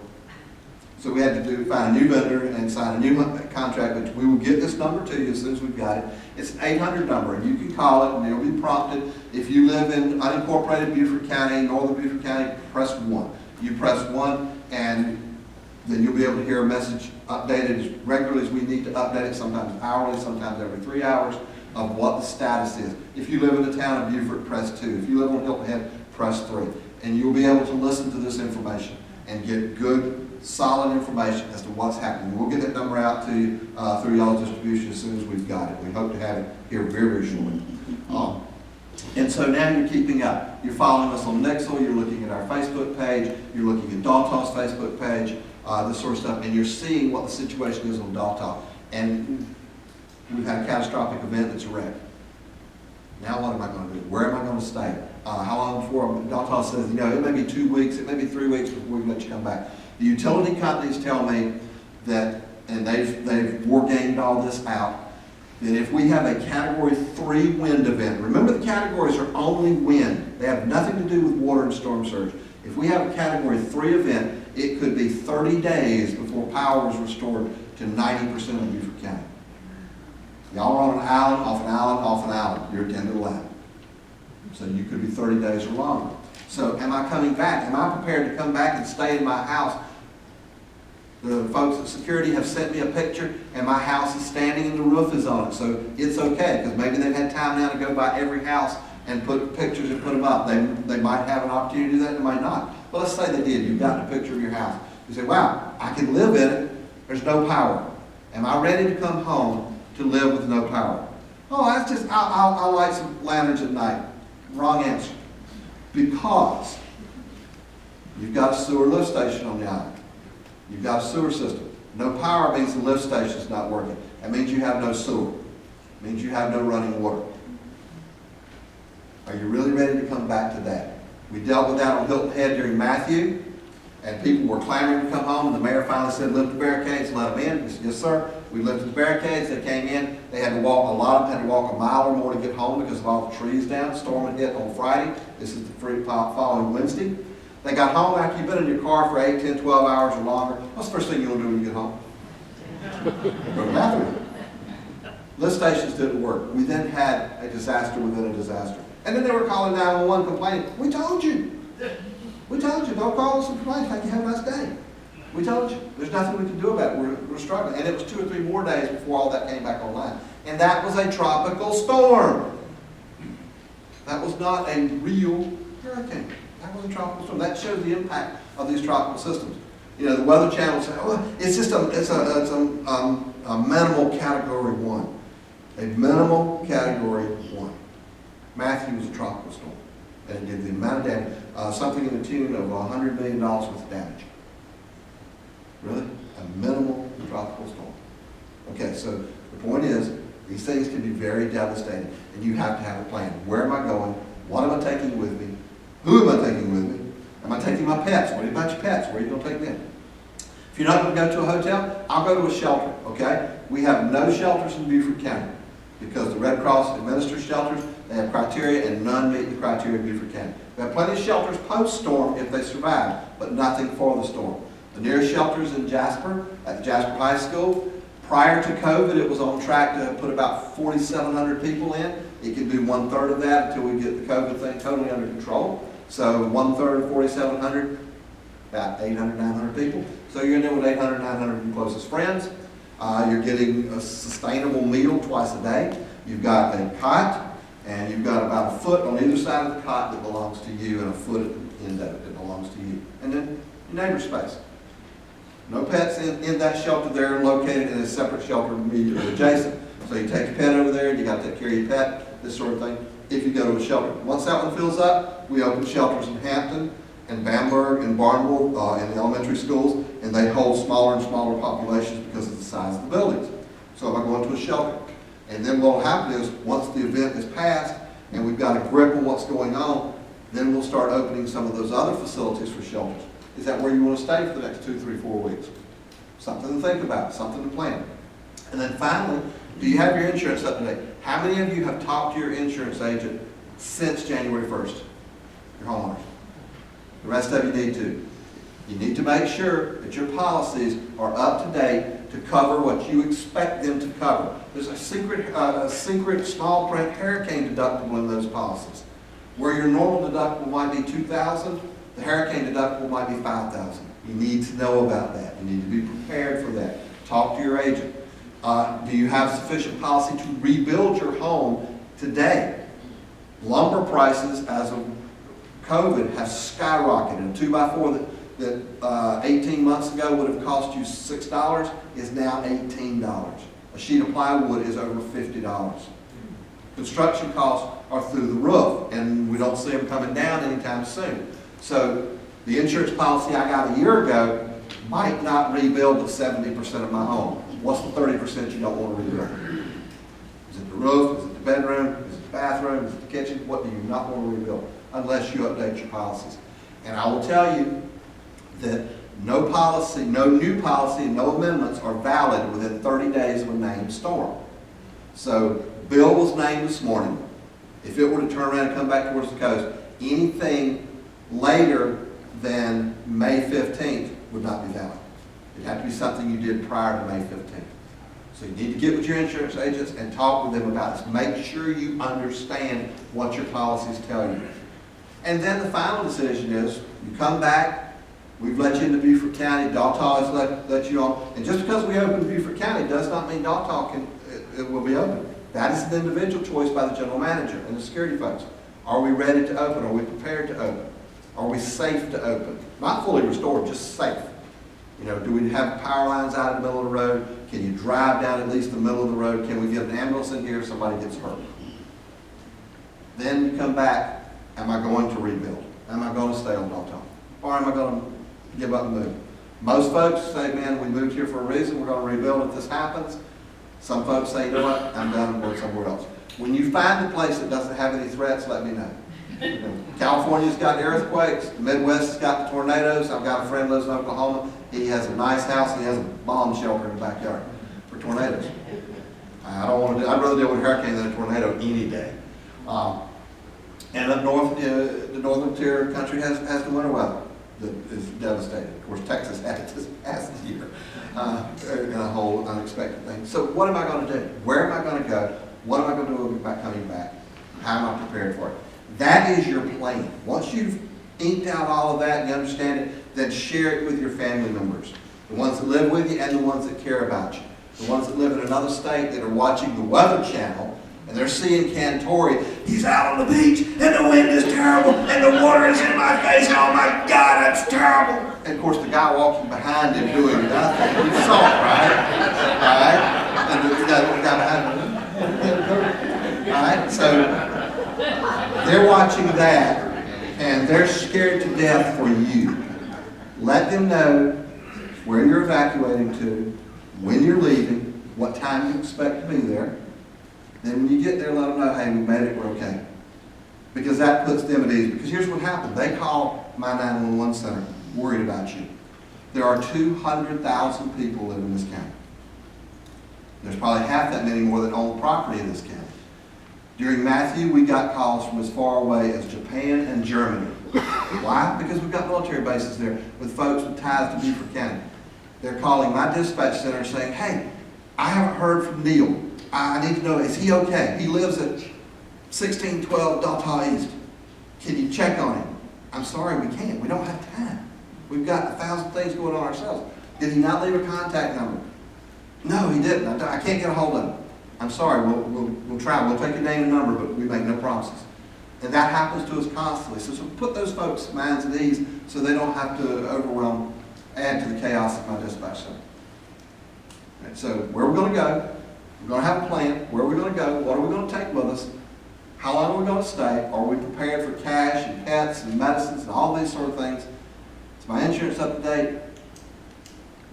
So we had to find a new vendor and sign a new contract, but we will get this number to you as soon as we've got it. It's an 800 number, and you can call it, and it'll be prompted. If you live in unincorporated Beaufort County, northern Beaufort County, press 1. You press 1, and then you'll be able to hear a message updated as regularly as we need to update it, sometimes hourly, sometimes every 3 hours, of what the status is. If you live in the town of Beaufort, press 2. If you live on Hilton Head, press 3. And you'll be able to listen to this information and get good, solid information as to what's happening. We'll get that number out to you through y'all's distribution as soon as we've got it. We hope to have it here very, very shortly. And so now you're keeping up. You're following us on Nixle, you're looking at our Facebook page, you're looking at Dalton's Facebook page, this sort of stuff, and you're seeing what the situation is on Dalton. And we've had a catastrophic event that's a wreck. Now what am I going to do? Where am I going to stay? How long before? Dalton says, it may be 2 weeks, it may be 3 weeks before we let you come back. The utility companies tell me that, and they've war gamed all this out, that if we have a Category 3 wind event, remember the categories are only wind. They have nothing to do with water and storm surge. If we have a Category 3 event, it could be 30 days before power is restored to 90% of Beaufort County. Y'all are on an island, off an island, off an island. You're at the end of the line. So you could be 30 days or longer. So am I coming back? Am I prepared to come back and stay in my house? The folks at security have sent me a picture, and my house is standing and the roof is on it. So it's okay, because maybe they've had time now to go by every house and put pictures and put them up. They might have an opportunity to do that, they might not. But let's say they did. You've gotten a picture of your house. You say, wow, I can live in it. There's no power. Am I ready to come home to live with no power? Oh, that's just, I'll light some lanterns at night. Wrong answer. Because You've got a sewer lift station on the island. You've got a sewer system. No power means the lift station's not working. That means you have no sewer. It means you have no running water. Are you really ready to come back to that? We dealt with that on Hilton Head during Matthew, and people were clamoring to come home, and the mayor finally said, lift the barricades, let them in. We said, yes, sir. We lifted the barricades, they came in. They had to walk, a lot of them had to walk a mile or more to get home because of all the trees down. The storm had hit on Friday. This is the following Wednesday. They got home after you've been in your car for 8, 10, 12 hours or longer. What's the first thing you'll do when you get home? Go to the bathroom. Lift stations didn't work. We then had a disaster within a disaster. And then they were calling 911 complaining. We told you. We told you. Don't call us and complain. Like you have a nice day. We told you. There's nothing we can do about it. We're struggling. And it was 2 or 3 more days before all that came back online. And that was a tropical storm. That was not a real hurricane. That was a tropical storm. That shows the impact of these tropical systems. You know, the Weather Channel said, oh, it's just a minimal category 1. A minimal category 1. Matthew was a tropical storm. And it did the amount of damage, something in the tune of $100 million worth of damage. Really? A minimal tropical storm. Okay, so the point is, these things can be very devastating, and you have to have a plan. Where am I going? What am I taking with me? Who am I taking with me? Am I taking my pets? What about your pets? Where are you going to take them? If you're not going to go to a hotel, I'll go to a shelter, okay? We have no shelters in Beaufort County because the Red Cross administers shelters. They have criteria, and none meet the criteria in Beaufort County. We have plenty of shelters post-storm if they survive, but nothing for the storm. The nearest shelter is in Jasper, at Jasper High School. Prior to COVID, it was on track to put about 4,700 people in. It can do 1/3 of that until we get the COVID thing totally under control. So 1/3 of 4,700, about 800, 900 people. So you're in there with 800, 900 of your closest friends. You're getting a sustainable meal twice a day. You've got a cot, and you've got about a foot on either side of the cot that belongs to you, and a foot at the end of it that belongs to you. And then your neighbor's space. No pets in that shelter. They're located in a separate shelter immediately adjacent. So you take your pet over there, and you got to take care of your pet, this sort of thing, if you go to a shelter. Once that one fills up, we open shelters in Hampton and Bamberg and Barnwell in the elementary schools, and they hold smaller and smaller populations because of the size of the buildings. So if I go into a shelter, and then what will happen is, once the event is passed, and we've got a grip on what's going on, then we'll start opening some of those other facilities for shelters. Is that where you want to stay for the next 2, 3, 4 weeks? Something to think about, something to plan. And then finally, do you have your insurance up to date? How many of you have talked to your insurance agent since January 1st? Your homeowners. The rest of you need to. You need to make sure that your policies are up to date to cover what you expect them to cover. There's a secret small print hurricane deductible in those policies. Where your normal deductible might be $2,000, the hurricane deductible might be $5,000. You need to know about that. You need to be prepared for that. Talk to your agent. Do you have sufficient policy to rebuild your home today? Lumber prices as of COVID have skyrocketed. A 2x4 that 18 months ago would have cost you $6 is now $18. A sheet of plywood is over $50. Construction costs are through the roof, and we don't see them coming down anytime soon. So the insurance policy I got a year ago might not rebuild the 70% of my home. What's the 30% you don't want to rebuild? Is it the roof? Is it the bedroom? Is it the bathroom? Is it the kitchen? What do you not want to rebuild unless you update your policies? And I will tell you that no policy, no new policy, no amendments are valid within 30 days of a named storm. So Bill was named this morning. If it were to turn around and come back towards the coast, anything later than May 15th would not be valid. It'd have to be something you did prior to May 15th. So you need to get with your insurance agents and talk with them about this. Make sure you understand what your policies tell you. And then the final decision is, you come back, we've let you into Beaufort County, Daughtah has let you on. And just because we open Beaufort County does not mean Daughtah it will be open. That is an individual choice by the general manager and the security folks. Are we ready to open? Are we prepared to open? Are we safe to open? Not fully restored, just safe. You know, do we have power lines out in the middle of the road? Can you drive down at least the middle of the road? Can we get an ambulance in here if somebody gets hurt? Then you come back, am I going to rebuild? Am I going to stay on Daughtah? or am I gonna give up and move? Most folks say, man, we moved here for a reason, we're gonna rebuild if this happens. Some folks say, you know what, I'm done and go somewhere else. When you find a place that doesn't have any threats, let me know. California's got earthquakes, the Midwest has got the tornadoes. I've got a friend who lives in Oklahoma. He has a nice house and he has a bomb shelter in the backyard for tornadoes. I'd rather deal with a hurricane than a tornado any day. And up north, the northern tier of the country has the winter weather that is devastating. Of course, Texas had it this past year in a whole unexpected thing. So what am I going to do? Where am I going to go? What am I going to do about coming back? How am I prepared for it? That is your plan. Once you've inked out all of that and you understand it, then share it with your family members. The ones that live with you and the ones that care about you. The ones that live in another state that are watching the Weather Channel and they're seeing Cantori. He's out on the beach and the wind is terrible and the water is in my face. Oh my God, that's terrible. And of course the guy walking behind him doing nothing. You saw it, right? Right? And the guy behind him. All right? So they're watching that and they're scared to death for you. Let them know where you're evacuating to, when you're leaving, what time you expect to be there. Then when you get there, let them know, hey, we made it, we're okay. Because that puts them at ease. Because here's what happened. They call my 911 center worried about you. There are 200,000 people live in this county. There's probably half that many more that own property in this county. During Matthew, we got calls from as far away as Japan and Germany. Why? Because we've got military bases there with folks with ties to Beaufort County. They're calling my dispatch center saying, hey, I haven't heard from Neil. I need to know, is he okay? He lives at 1612 Dalton East. Can you check on him? I'm sorry, we can't. We don't have time. We've got 1,000 things going on ourselves. Did he not leave a contact number? No, he didn't. I can't get a hold of him. I'm sorry, we'll try. We'll take your name and number, but we make no promises. And that happens to us constantly. So put those folks' minds at ease so they don't have to add to the chaos of my dispatch center. Right, so where are we going to go? We're going to have a plan. Where are we going to go? What are we going to take with us? How long are we going to stay? Are we prepared for cash and pets and medicines and all these sort of things? Is my insurance up to date?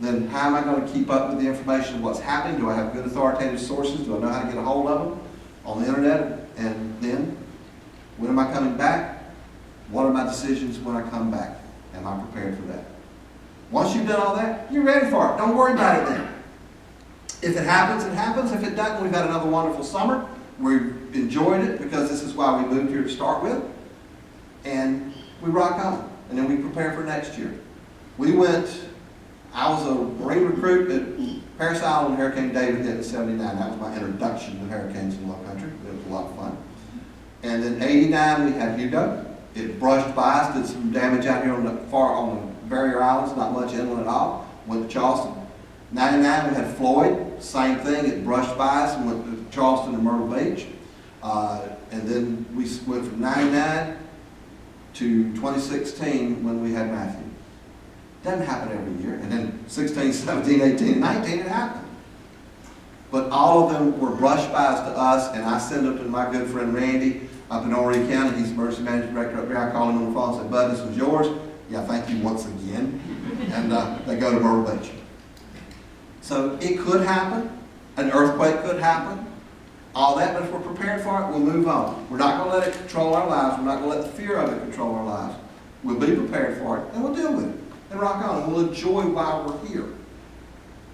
Then how am I going to keep up with the information of what's happening? Do I have good authoritative sources? Do I know how to get a hold of them on the internet? And then, when am I coming back? What are my decisions when I come back? Am I prepared for that? Once you've done all that, you're ready for it. Don't worry about it then. If it happens, it happens. If it doesn't, we've had another wonderful summer. We've enjoyed it because this is why we moved here to start with. And we rock on. And then we prepare for next year. I was a Marine recruit at Paris Island when Hurricane David hit in '79. That was my introduction to hurricanes in the low country. It was a lot of fun. And then '89 we had Hugo. It brushed by us, did some damage out here on the barrier islands, not much inland at all. Went to Charleston. '99 we had Floyd, same thing. It brushed by us and went to Charleston and Myrtle Beach. And then we went from '99 to 2016 when we had Matthew. Doesn't happen every year. And then 16, 17, 18, and 19 it happened. But all of them were brush bys to us, and I send them to my good friend Randy up in Horry County. He's the emergency management director up there. I call him on the phone and say, bud, this was yours. Yeah, thank you once again. And they go to Myrtle Beach. So it could happen. An earthquake could happen. All that, but if we're prepared for it, we'll move on. We're not going to let it control our lives. We're not going to let the fear of it control our lives. We'll be prepared for it, and we'll deal with it. And rock on, and we'll enjoy while we're here.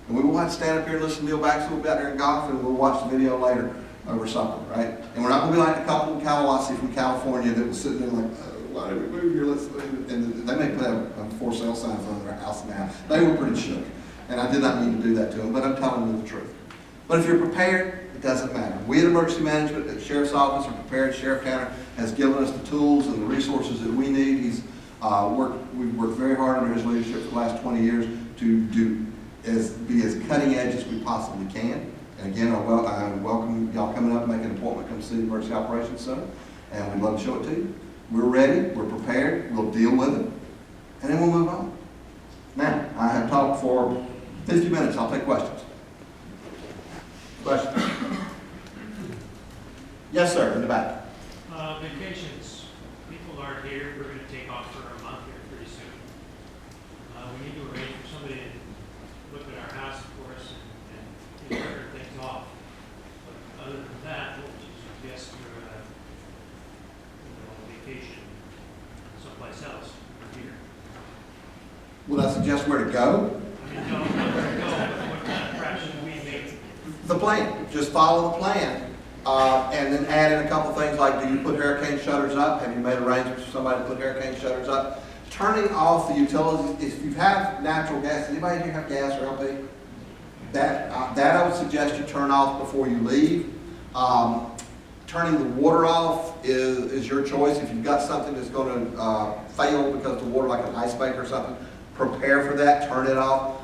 And we won't have to stand up here and listen to Neil Baxter. We'll be out there and golf, and we'll watch the video later over supper, right? And we're not going to be like a couple in Kalawasi from California that was sitting there like, why did we move here? Let's leave. And they may put a for sale sign in front of their house now. They were pretty shook. And I did not mean to do that to them, but I'm telling you the truth. But if you're prepared, it doesn't matter. We at Emergency Management at the Sheriff's Office are prepared. Sheriff Tanner has given us the tools and the resources that we need. We've worked very hard under his leadership for the last 20 years to be as cutting edge as we possibly can. And again, I welcome y'all coming up and make an appointment, come see the Emergency Operations Center, and we'd love to show it to you. We're ready, we're prepared, we'll deal with it, and then we'll move on. Now, I have talked for 50 minutes. I'll take questions. Questions? Yes, sir, in the back. Vacations. People aren't here. We're going to take off for a month here pretty soon. suggest where to go? The plan. Just follow the plan. And then add in a couple things like, do you put hurricane shutters up? Have you made arrangements for somebody to put hurricane shutters up? Turning off the utilities. If you have natural gas, does anybody here have gas or LP? That I would suggest you turn off before you leave. Turning the water off is your choice. If you've got something that's going to fail because the water, like an ice maker or something, prepare for that, turn it off.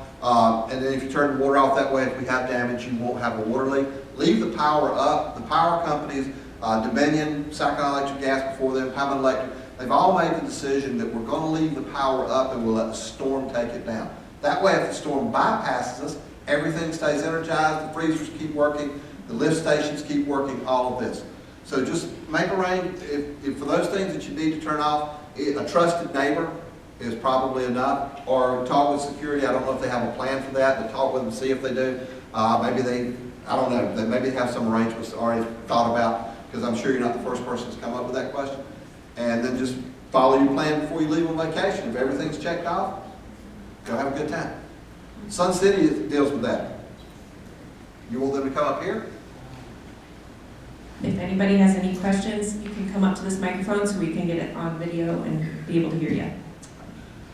And then if you turn the water off that way, if we have damage, you won't have a water leak. Leave the power up. The power companies, Dominion, Sacramento Electric Gas before them, Pamela Electric, they've all made the decision that we're going to leave the power up and we'll let the storm take it down. That way, if the storm bypasses us, everything stays energized, the freezers keep working, the lift stations keep working, all of this. So just make arrangements, if for those things that you need to turn off, a trusted neighbor is probably enough, or talk with security. I don't know if they have a plan for that, but talk with them, see if they do. Maybe they, I don't know, they maybe have some arrangements already thought about, because I'm sure you're not the first person to come up with that question. And then just follow your plan before you leave on vacation. If everything's checked off, go have a good time. Sun City deals with that. You want them to come up here? If anybody has any questions, you can come up to this microphone so we can get it on video and be able to hear you.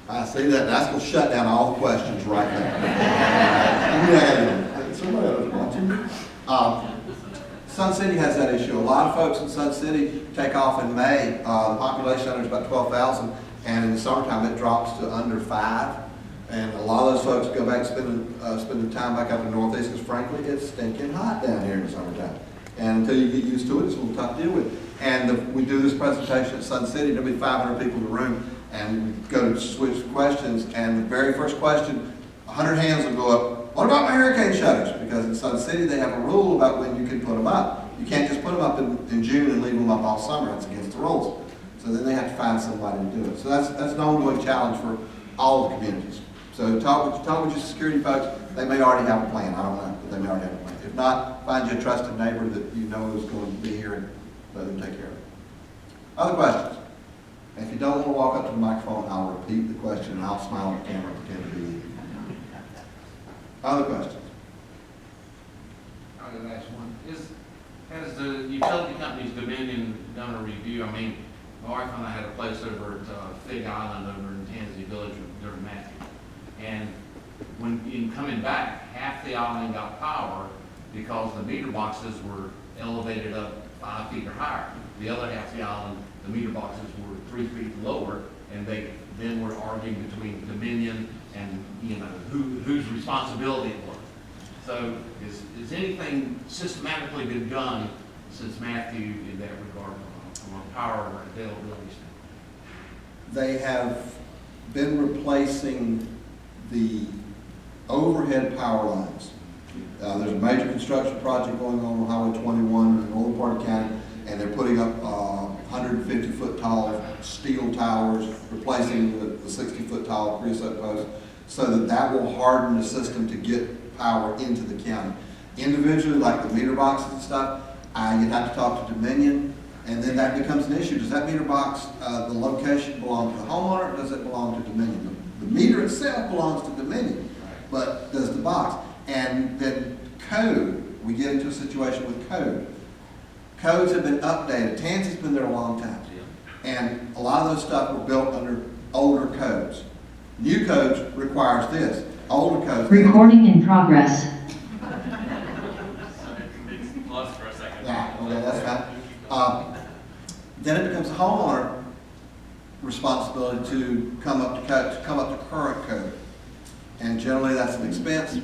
I see that. That's going to shut down all the questions right now. Yeah, somebody else watching. Sun City has that issue. A lot of folks in Sun City take off in May. The population under is about 12,000, and in the summertime it drops to under 5. And a lot of those folks go back spending time back up in the Northeast because, frankly, it's stinking hot down here in the summertime. And until you get used to it, it's a little tough to deal with. And we do this presentation at Sun City. There'll be 500 people in the room, and we go to switch questions. And the very first question, 100 hands will go up. What about my hurricane shutters? Because in Sun City, they have a rule about when you can put them up. You can't just put them up in June and leave them up all summer. It's against the rules. So then they have to find somebody to do it. So that's an ongoing challenge for all the communities. So talk with your security folks. They may already have a plan. I don't know, but they may already have a plan. If not, find you a trusted neighbor that you know is going to be here and let them take care of it. Other questions? If you don't want to walk up to the microphone, I'll repeat the question and I'll smile at the camera and pretend to be you. Other questions? I'll go last one. Has the utility company's Dominion done a review? I mean, my wife and I had a place over at Fig Island over in Tansy Village during Matthew. And when in coming back, half the island got power because the meter boxes were elevated up 5 feet or higher. The other half of the island, the meter boxes were 3 feet lower, and they then were arguing between Dominion and, you know, whose responsibility it was. So is anything systematically been done since Matthew in that regard from a power availability standpoint? They have been replacing the overhead power lines. There's a major construction project going on Highway 21 in the northern part of county, and they're putting up 150-foot tall steel towers, replacing the 60-foot tall creosote posts, so that will harden the system to get power into the county. Individually, like the meter boxes and stuff, you'd have to talk to Dominion, and then that becomes an issue. Does that meter box, the location belong to the homeowner, or does it belong to Dominion? The meter itself belongs to Dominion, but does the box? And then code, we get into a situation with code. Codes have been updated. Tansy's been there a long time. And a lot of those stuff were built under older codes. New codes requires this. Older codes. Recording in progress. Lost for a second. Yeah, okay, that's fine. Then it becomes the homeowner responsibility to come up to current code. And generally that's an expense.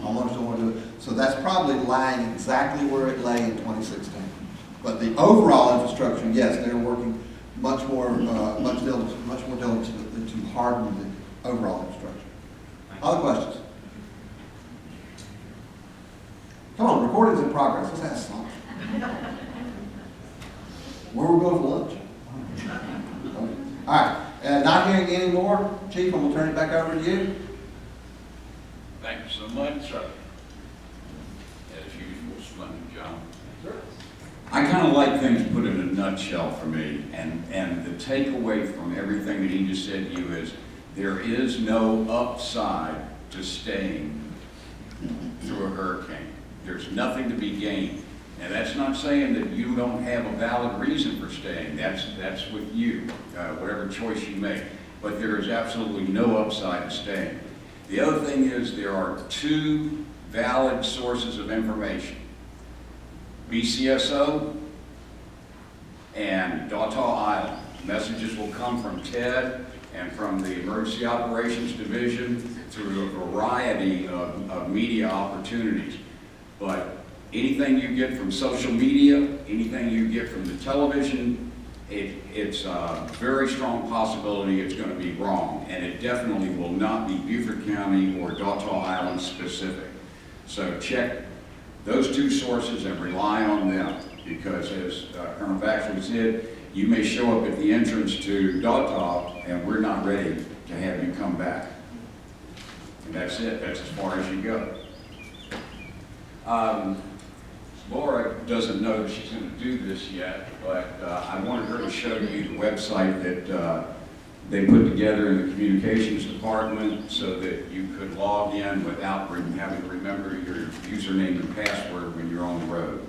Homeowners don't want to do it. So that's probably lying exactly where it lay in 2016. But the overall infrastructure, yes, they're working much more diligently to harden the overall infrastructure. Other questions? Come on, recording's in progress. Let's ask some. Where are we going for lunch? Okay. All right. Not hearing any more, Chief, I'm going to turn it back over to you. Thank you so much. As usual, splendid job. I kind of like things put in a nutshell for me, and the takeaway from everything that he just said to you is There is no upside to staying through a hurricane. There's nothing to be gained. And that's not saying that you don't have a valid reason for staying. That's with you, whatever choice you make. But there is absolutely no upside to staying. The other thing is there are two valid sources of information. BCSO and Dautaw Island. Messages will come from TED and from the Emergency Operations Division through a variety of media opportunities. But anything you get from social media, anything you get from the television, it's a very strong possibility it's going to be wrong. And it definitely will not be Beaufort County or Dautaw Island specific. So check those two sources and rely on them, because as Colonel Baxley said, you may show up at the entrance to Dautaw and we're not ready to have you come back. And that's it. That's as far as you go. Laura doesn't know that she's going to do this yet, but I wanted her to show you the website that they put together in the communications department so that you could log in without having to remember your username and password when you're on the road.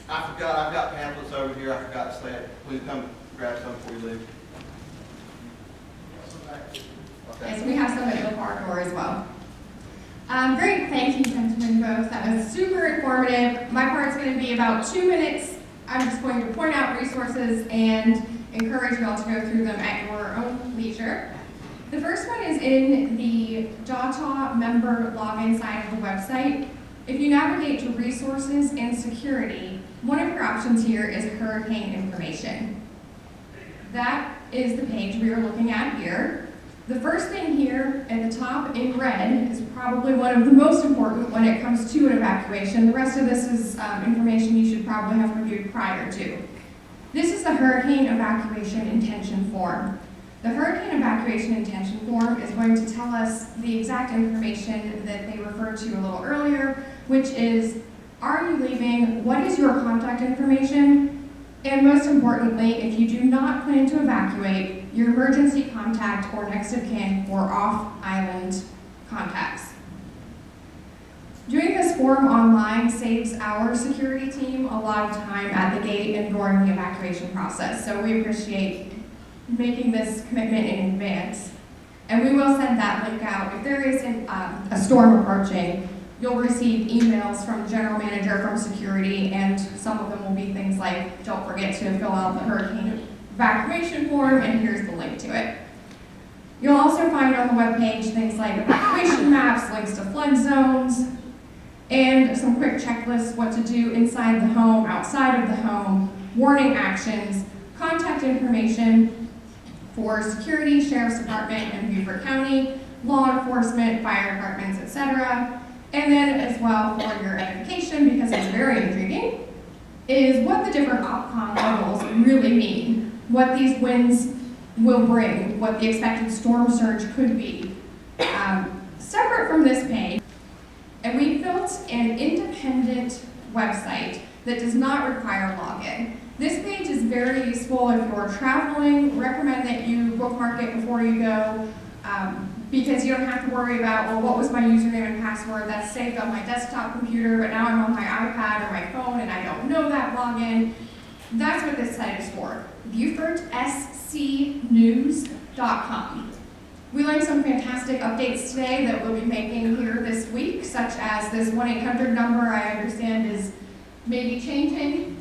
I forgot, I've got pamphlets over here, I forgot to say it. Please come grab some before you leave. Okay. Yes, we have some at the bar door as well. Great, thank you, gentlemen, both. That was super informative. My part's going to be about 2 minutes. I'm just going to point out resources and encourage you all to go through them at your own leisure. The first one is in the Dautaw member login side of the website. If you navigate to resources and security, one of your options here is hurricane information. That is the page we are looking at here. The first thing here at the top in red is probably one of the most important when it comes to an evacuation. The rest of this is information you should probably have reviewed prior to. This is the hurricane evacuation intention form. The hurricane evacuation intention form is going to tell us the exact information that they referred to a little earlier, which is, are you leaving? What is your contact information? And most importantly, if you do not plan to evacuate, your emergency contact or next of kin or off-island contacts. Doing this form online saves our security team a lot of time at the gate and during the evacuation process. So we appreciate making this commitment in advance. And we will send that link out. If there is a storm approaching, you'll receive emails from the general manager, from security, and some of them will be things like, don't forget to fill out the hurricane evacuation form, and here's the link to it. You'll also find on the webpage things like evacuation maps, links to flood zones, and some quick checklists, what to do inside the home, outside of the home, warning actions, contact information for security, sheriff's department, and Beaufort County, law enforcement, fire departments, etc. And then as well for your edification, because it's very intriguing, is what the different OPCON levels really mean, what these winds will bring, what the expected storm surge could be. Separate from this page, and we built an independent website that does not require login. This page is very useful if you're traveling. Recommend that you bookmark it before you go, because you don't have to worry about, well, what was my username and password? That's saved on my desktop computer, but now I'm on my iPad or my phone and I don't know that login. That's what this site is for. BeaufortSCnews.com. We learned some fantastic updates today that we'll be making here this week, such as this 1-800 number I understand is maybe changing.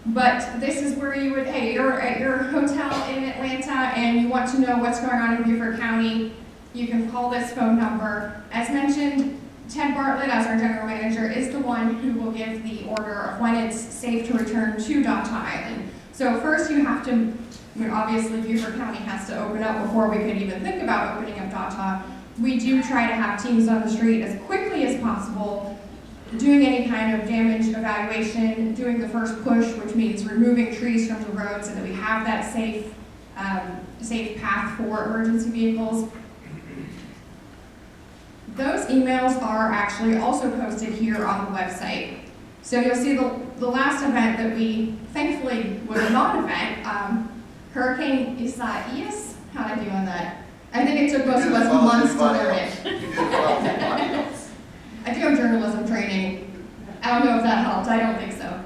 But this is where you would, hey, you're at your hotel in Atlanta and you want to know what's going on in Beaufort County, you can call this phone number. As mentioned, Ted Bartlett, as our general manager, is the one who will give the order of when it's safe to return to Dautaw Island. So first you have to, obviously Beaufort County has to open up before we could even think about opening up Dautaw. We do try to have teams on the street as quickly as possible, doing any kind of damage evaluation, doing the first push, which means removing trees from the road so that we have that safe path for emergency vehicles. Those emails are actually also posted here on the website. So you'll see the last event that we, thankfully, was a non-event, Hurricane Isaias How'd I do on that? I think it took most of us months to learn it. You did as well as anybody else. I do have journalism training. I don't know if that helped. I don't think so.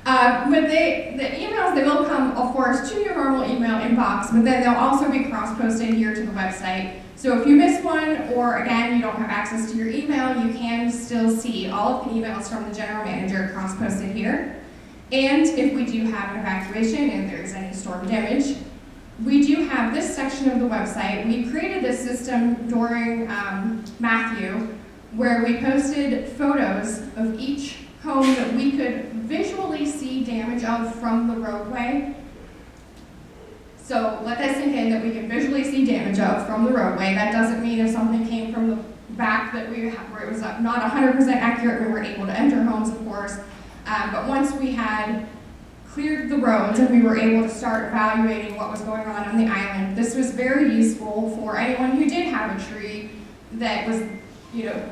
But the emails, they will come, of course, to your normal email inbox, but then they'll also be cross-posted here to the website. So if you miss one, or again, you don't have access to your email, you can still see all of the emails from the general manager cross-posted here. And if we do have an evacuation and there's any storm damage, we do have this section of the website. We created this system during Matthew, where we posted photos of each home that we could visually see damage of from the roadway. So let that sink in, that we can visually see damage of from the roadway. That doesn't mean if something came from the back that where it was not 100% accurate, we weren't able to enter homes, of course. But once we had cleared the roads and we were able to start evaluating what was going on the island, this was very useful for anyone who did have a tree that was,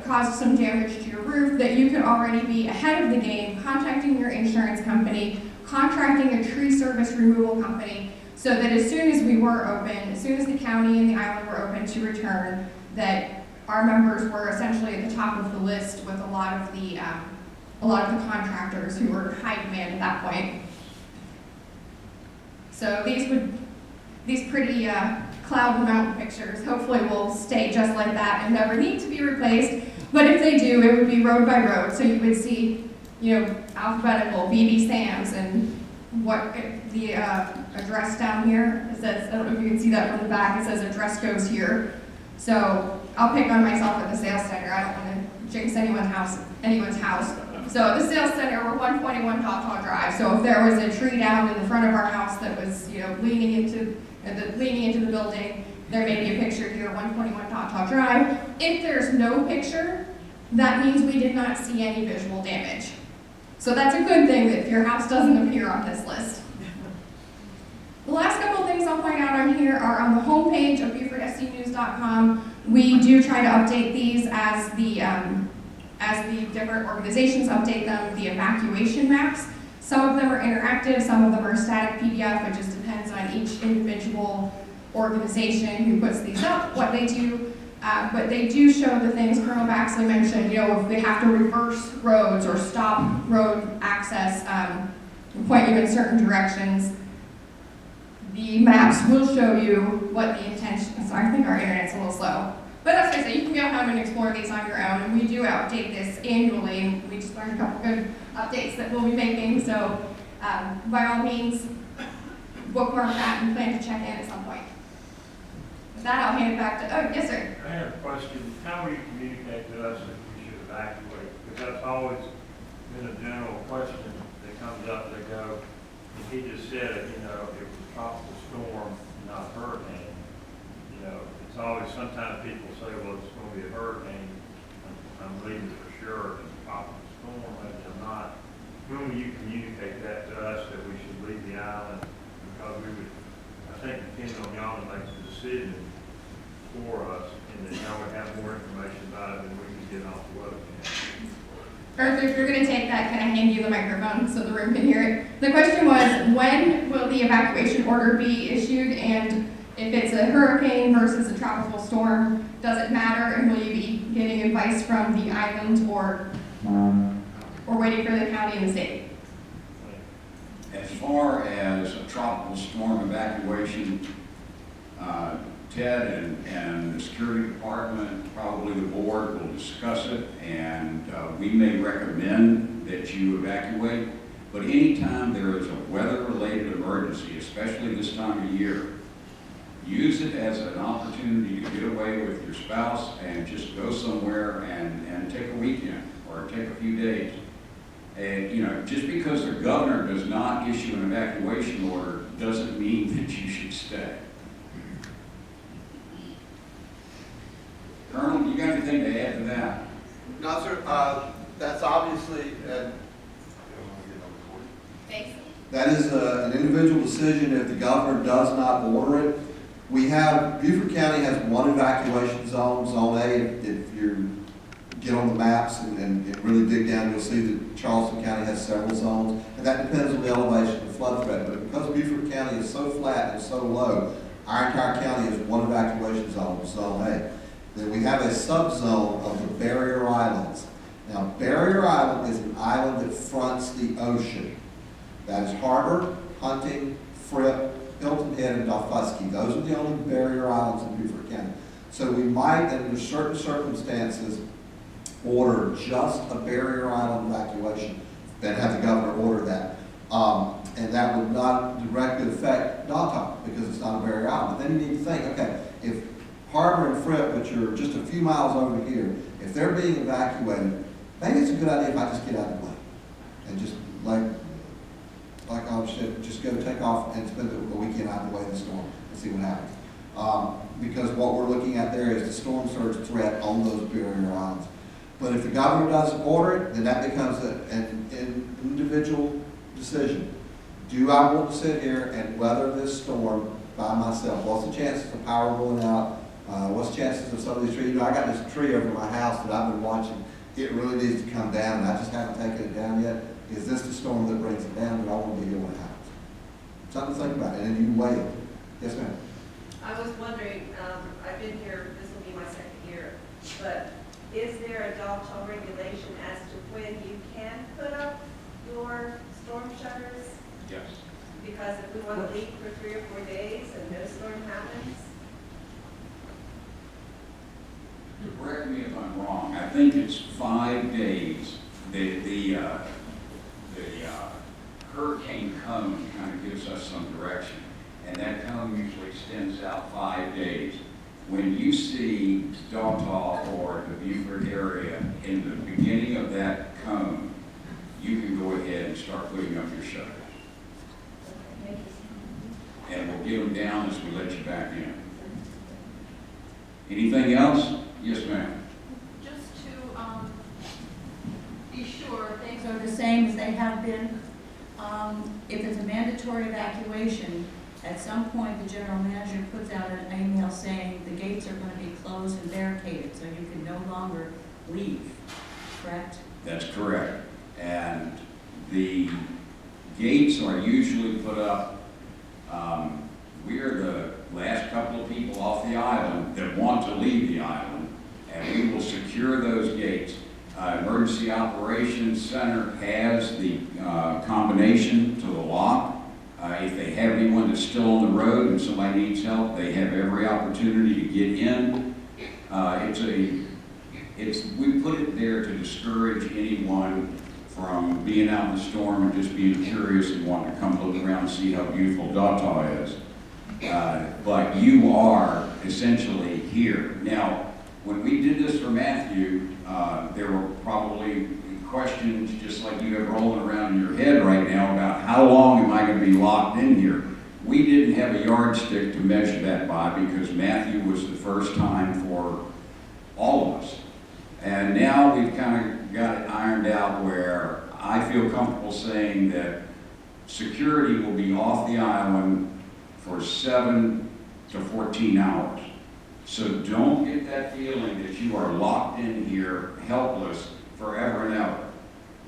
caused some damage to your roof, that you could already be ahead of the game, contacting your insurance company, contracting a tree service removal company, so that as soon as we were open, as soon as the county and the island were open to return, that our members were essentially at the top of the list with a lot of the contractors who were high demand at that point. So these pretty cloud and mountain pictures hopefully will stay just like that and never need to be replaced. But if they do, it would be road by road. So you would see, alphabetical BB Sam's and what the address down here. It says, I don't know if you can see that from the back. It says address goes here. So I'll pick on myself at the sales center. I don't want to jinx anyone's house. So the sales center, we're 121 Taw Drive. So if there was a tree down in the front of our house that was, leaning into the building, there may be a picture here, 121 Taw Drive. If there's no picture, that means we did not see any visual damage. So that's a good thing that if your house doesn't appear on this list. The last couple of things I'll point out on here are on the homepage of BufordSCnews.com. We do try to update these as the different organizations update them, the evacuation maps. Some of them are interactive, some of them are static PDF. It just depends on each individual organization who puts these up, what they do. But they do show the things Colonel Baxley mentioned, if they have to reverse roads or stop road access, point you in certain directions. The maps will show you what the intention, sorry, I think our internet's a little slow. But as I say, you can go home and explore these on your own, and we do update this annually, and we just learned a couple good updates that we'll be making, so by all means, bookmark that and plan to check in at some point. With that, I'll hand it back to, oh, yes, sir. I have a question. How will you communicate to us if we should evacuate? Because that's always been a general question that comes up. They go, and he just said it, it was a tropical storm, not a hurricane. It's always, sometimes people say, well, it's going to be a hurricane. I'm leaving for sure. It's a tropical storm, maybe I'm not. When will you communicate that to us that we should leave the island? Because we would, I think, depend on y'all to make the decision for us, and then y'all would have more information about it than we can get off the webcam. Arthur, if you're going to take that, can I hand you the microphone so the room can hear it? The question was, when will the evacuation order be issued, and if it's a hurricane versus a tropical storm, does it matter, and will you be getting advice from the island or waiting for the county and the state? As far as a tropical storm evacuation, Ted and the security department, probably the board will discuss it, and we may recommend that you evacuate. But anytime there is a weather-related emergency, especially this time of year, use it as an opportunity to get away with your spouse and just go somewhere and take a weekend or take a few days. And, just because the governor does not issue an evacuation order doesn't mean that you should stay. Colonel, you got anything to add to that? No, sir. That's obviously, Thanks. that is an individual decision if the governor does not order it. Beaufort County has one evacuation zone, Zone A. If you get on the maps and really dig down, you'll see that Charleston County has several zones, and that depends on the elevation of the flood threat. But because Beaufort County is so flat and so low, Our entire county is one evacuation zone, Zone A. Then we have a subzone of the barrier islands. Now, Barrier Island is an island that fronts the ocean. That is Harbor, Hunting, Fripp, Hilton Head, and Daufuskie. Those are the only barrier islands in Beaufort County. So we might, under certain circumstances, order just a barrier island evacuation and have the governor order that. And that would not directly affect Naugatuck because it's not a barrier island. But then you need to think, okay, if Harbor and Fripp, which are just a few miles over here, if they're being evacuated, maybe it's a good idea if I just get out of the way and just like I said, just go take off and spend a weekend out of the way of the storm and see what happens. Because what we're looking at there is the storm surge threat on those barrier islands. But if the governor doesn't order it, then that becomes an individual decision. Do I want to sit here and weather this storm by myself? What's the chances of power going out? What's the chances of some of these trees? You know, I got this tree over my house that I've been watching. It really needs to come down, and I just haven't taken it down yet. Is this the storm that brings it down? But I want to be here when it happens. Something to think about, and then you wait. Yes, ma'am. I was wondering, I've been here, this will be my second year, but is there a Delta regulation as to when you can put up your storm shutters? Yes. Because if we want to leave for 3 or 4 days and no storm happens, Correct me if I'm wrong, I think it's 5 days. The hurricane cone kind of gives us some direction, and that cone usually extends out 5 days. When you see Daugatuck or the Beaufort area in the beginning of that cone, you can go ahead and start putting up your shutters. And we'll get them down as we let you back in. Anything else? Yes, ma'am. Just to be sure things are the same as they have been, if it's a mandatory evacuation, at some point the general manager puts out an email saying the gates are going to be closed and barricaded, so you can no longer leave, correct? That's correct. And the gates are usually put up, we are the last couple of people off the island that want to leave the island, and we will secure those gates. Emergency Operations Center has the combination to the lock. If they have anyone that's still on the road and somebody needs help, they have every opportunity to get in. We put it there to discourage anyone from being out in the storm and just being curious and wanting to come look around and see how beautiful Daugatuck is. But you are essentially here. Now, when we did this for Matthew, there were probably questions just like you have rolling around in your head right now about how long am I going to be locked in here. We didn't have a yardstick to measure that by because Matthew was the first time for all of us. And now we've kind of got it ironed out where I feel comfortable saying that security will be off the island for 7 to 14 hours. So don't get that feeling that you are locked in here, helpless, forever and ever.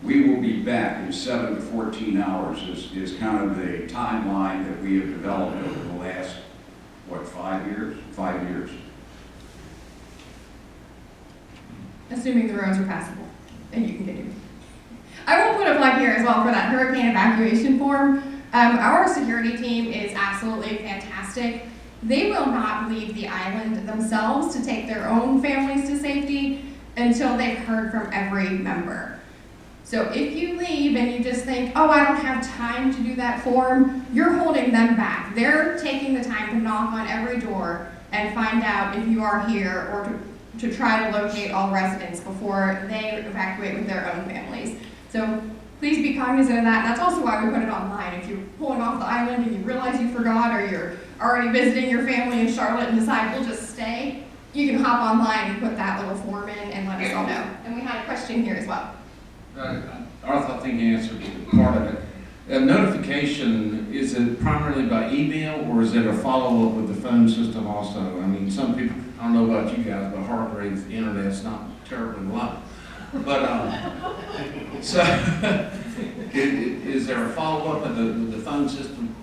We will be back in 7 to 14 hours is kind of the timeline that we have developed over the last, 5 years? 5 years. Assuming the roads are passable and you can get in. I will put a plug here as well for that hurricane evacuation form. Our security team is absolutely fantastic. They will not leave the island themselves to take their own families to safety until they've heard from every member. So if you leave and you just think, oh, I don't have time to do that form, you're holding them back. They're taking the time to knock on every door and find out if you are here or to try to locate all residents before they evacuate with their own families. So please be cognizant of that. That's also why we put it online. If you're pulling off the island and you realize you forgot, or you're already visiting your family in Charlotte and decide we'll just stay, you can hop online and put that little form in and let us all know. And we had a question here as well. Arthur, I think you answered part of it. Notification, is it primarily by email or is it a follow-up with the phone system also? I mean, some people, I don't know about you guys, but Hargrave's internet's not terribly low. But, so, is there a follow-up with the phone system?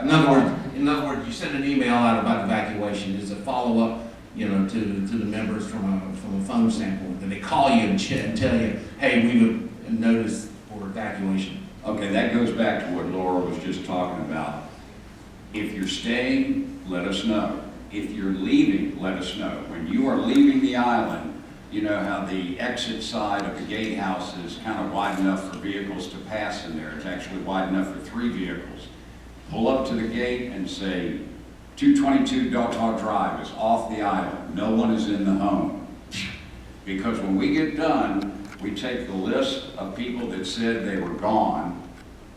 In other words, in other words, you send an email out about evacuation, is a follow-up, you know, to the members from a phone standpoint, and they call you and tell you, hey, we would notice for evacuation. Okay, that goes back to what Laura was just talking about. If you're staying, let us know. If you're leaving, let us know. When you are leaving the island, you know how the exit side of the gatehouse is kind of wide enough for vehicles to pass in there. It's actually wide enough for 3 vehicles. Pull up to the gate and say, 222 Dog Drive is off the island. No one is in the home. Because when we get done, we take the list of people that said they were gone,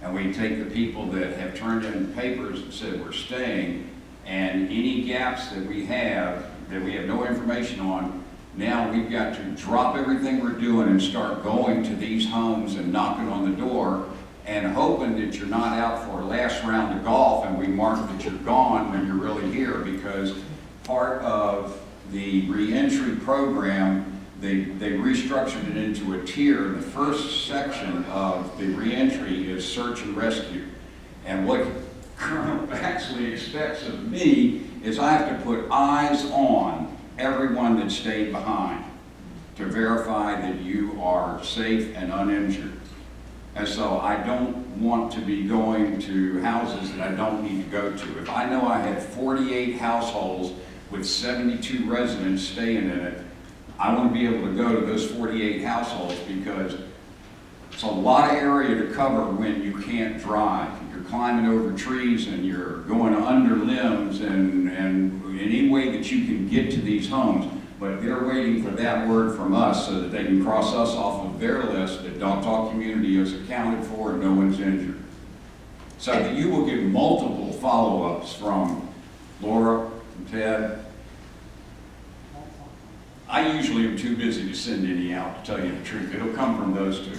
and we take the people that have turned in papers and said we're staying, and any gaps that we have no information on, now we've got to drop everything we're doing and start going to these homes and knocking on the door and hoping that you're not out for a last round of golf and we mark that you're gone when you're really here, because part of the reentry program, they restructured it into a tier. The first section of the reentry is search and rescue. And what Colonel Baxley expects of me is I have to put eyes on everyone that stayed behind to verify that you are safe and uninjured. And so I don't want to be going to houses that I don't need to go to. If I know I had 48 households with 72 residents staying in it, I want to be able to go to those 48 households, because it's a lot of area to cover when you can't drive. You're climbing over trees and you're going under limbs and any way that you can get to these homes. But they're waiting for that word from us so that they can cross us off of their list that Dog Talk community is accounted for and no one's injured. So that you will get multiple follow-ups from Laura and Ted. I usually am too busy to send any out, to tell you the truth. It'll come from those two.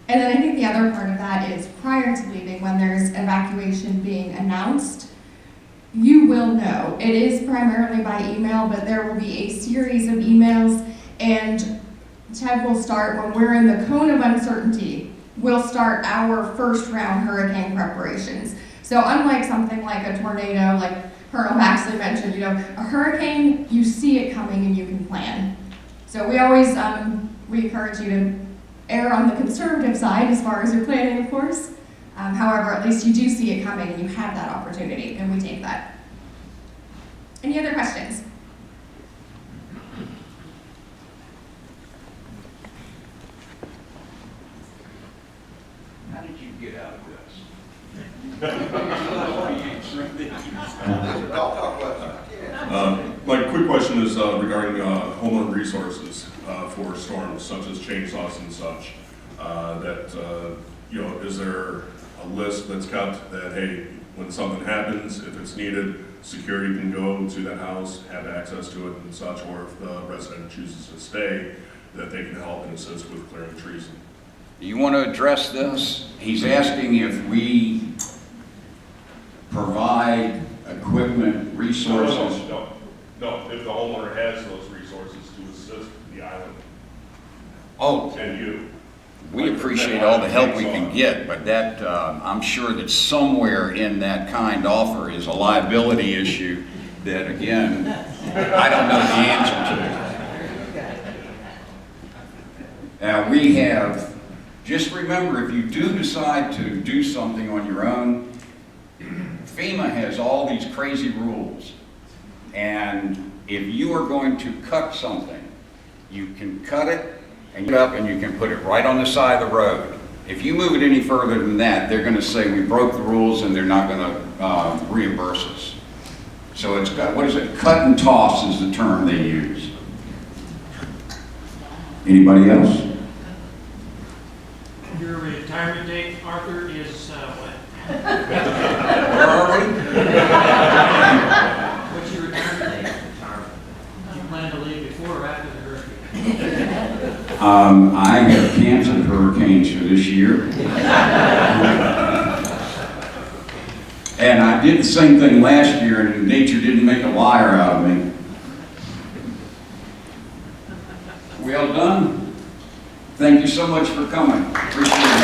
And then I think the other part of that is prior to leaving, when there's evacuation being announced, you will know. It is primarily by email, but there will be a series of emails, and Ted will start, when we're in the cone of uncertainty, we'll start our first round hurricane preparations. So unlike something like a tornado, like Colonel Maxley mentioned, you know, a hurricane, you see it coming and you can plan. So we always, we encourage you to err on the conservative side as far as your planning, of course. However, at least you do see it coming and you have that opportunity, and we take that. Any other questions? How did you get out of this? My quick question is regarding homeowner resources for storms such as chainsaws and such. You know, is there a list that's kept that, hey, when something happens, if it's needed, security can go to that house, have access to it and such, or if the resident chooses to stay, that they can help and assist with clearing trees? Do you want to address this? He's asking if we provide equipment, resources. No, if the homeowner has those resources to assist the island. Oh, And you. we appreciate all the help we can get, but that, I'm sure that somewhere in that kind offer is a liability issue that, again, I don't know the answer to. We have, just remember, if you do decide to do something on your own, FEMA has all these crazy rules. And if you are going to cut something, you can cut it and get up and you can put it right on the side of the road. If you move it any further than that, they're going to say we broke the rules and they're not going to reimburse us. So it's got, what is it? Cut and toss is the term they use. Anybody else? Your retirement date, Arthur, is what? Where are we? What's your retirement date? Do you plan to leave before or after the hurricane? I have canceled hurricanes for this year. And I did the same thing last year, and nature didn't make a liar out of me. We all done? Thank you so much for coming. Appreciate it.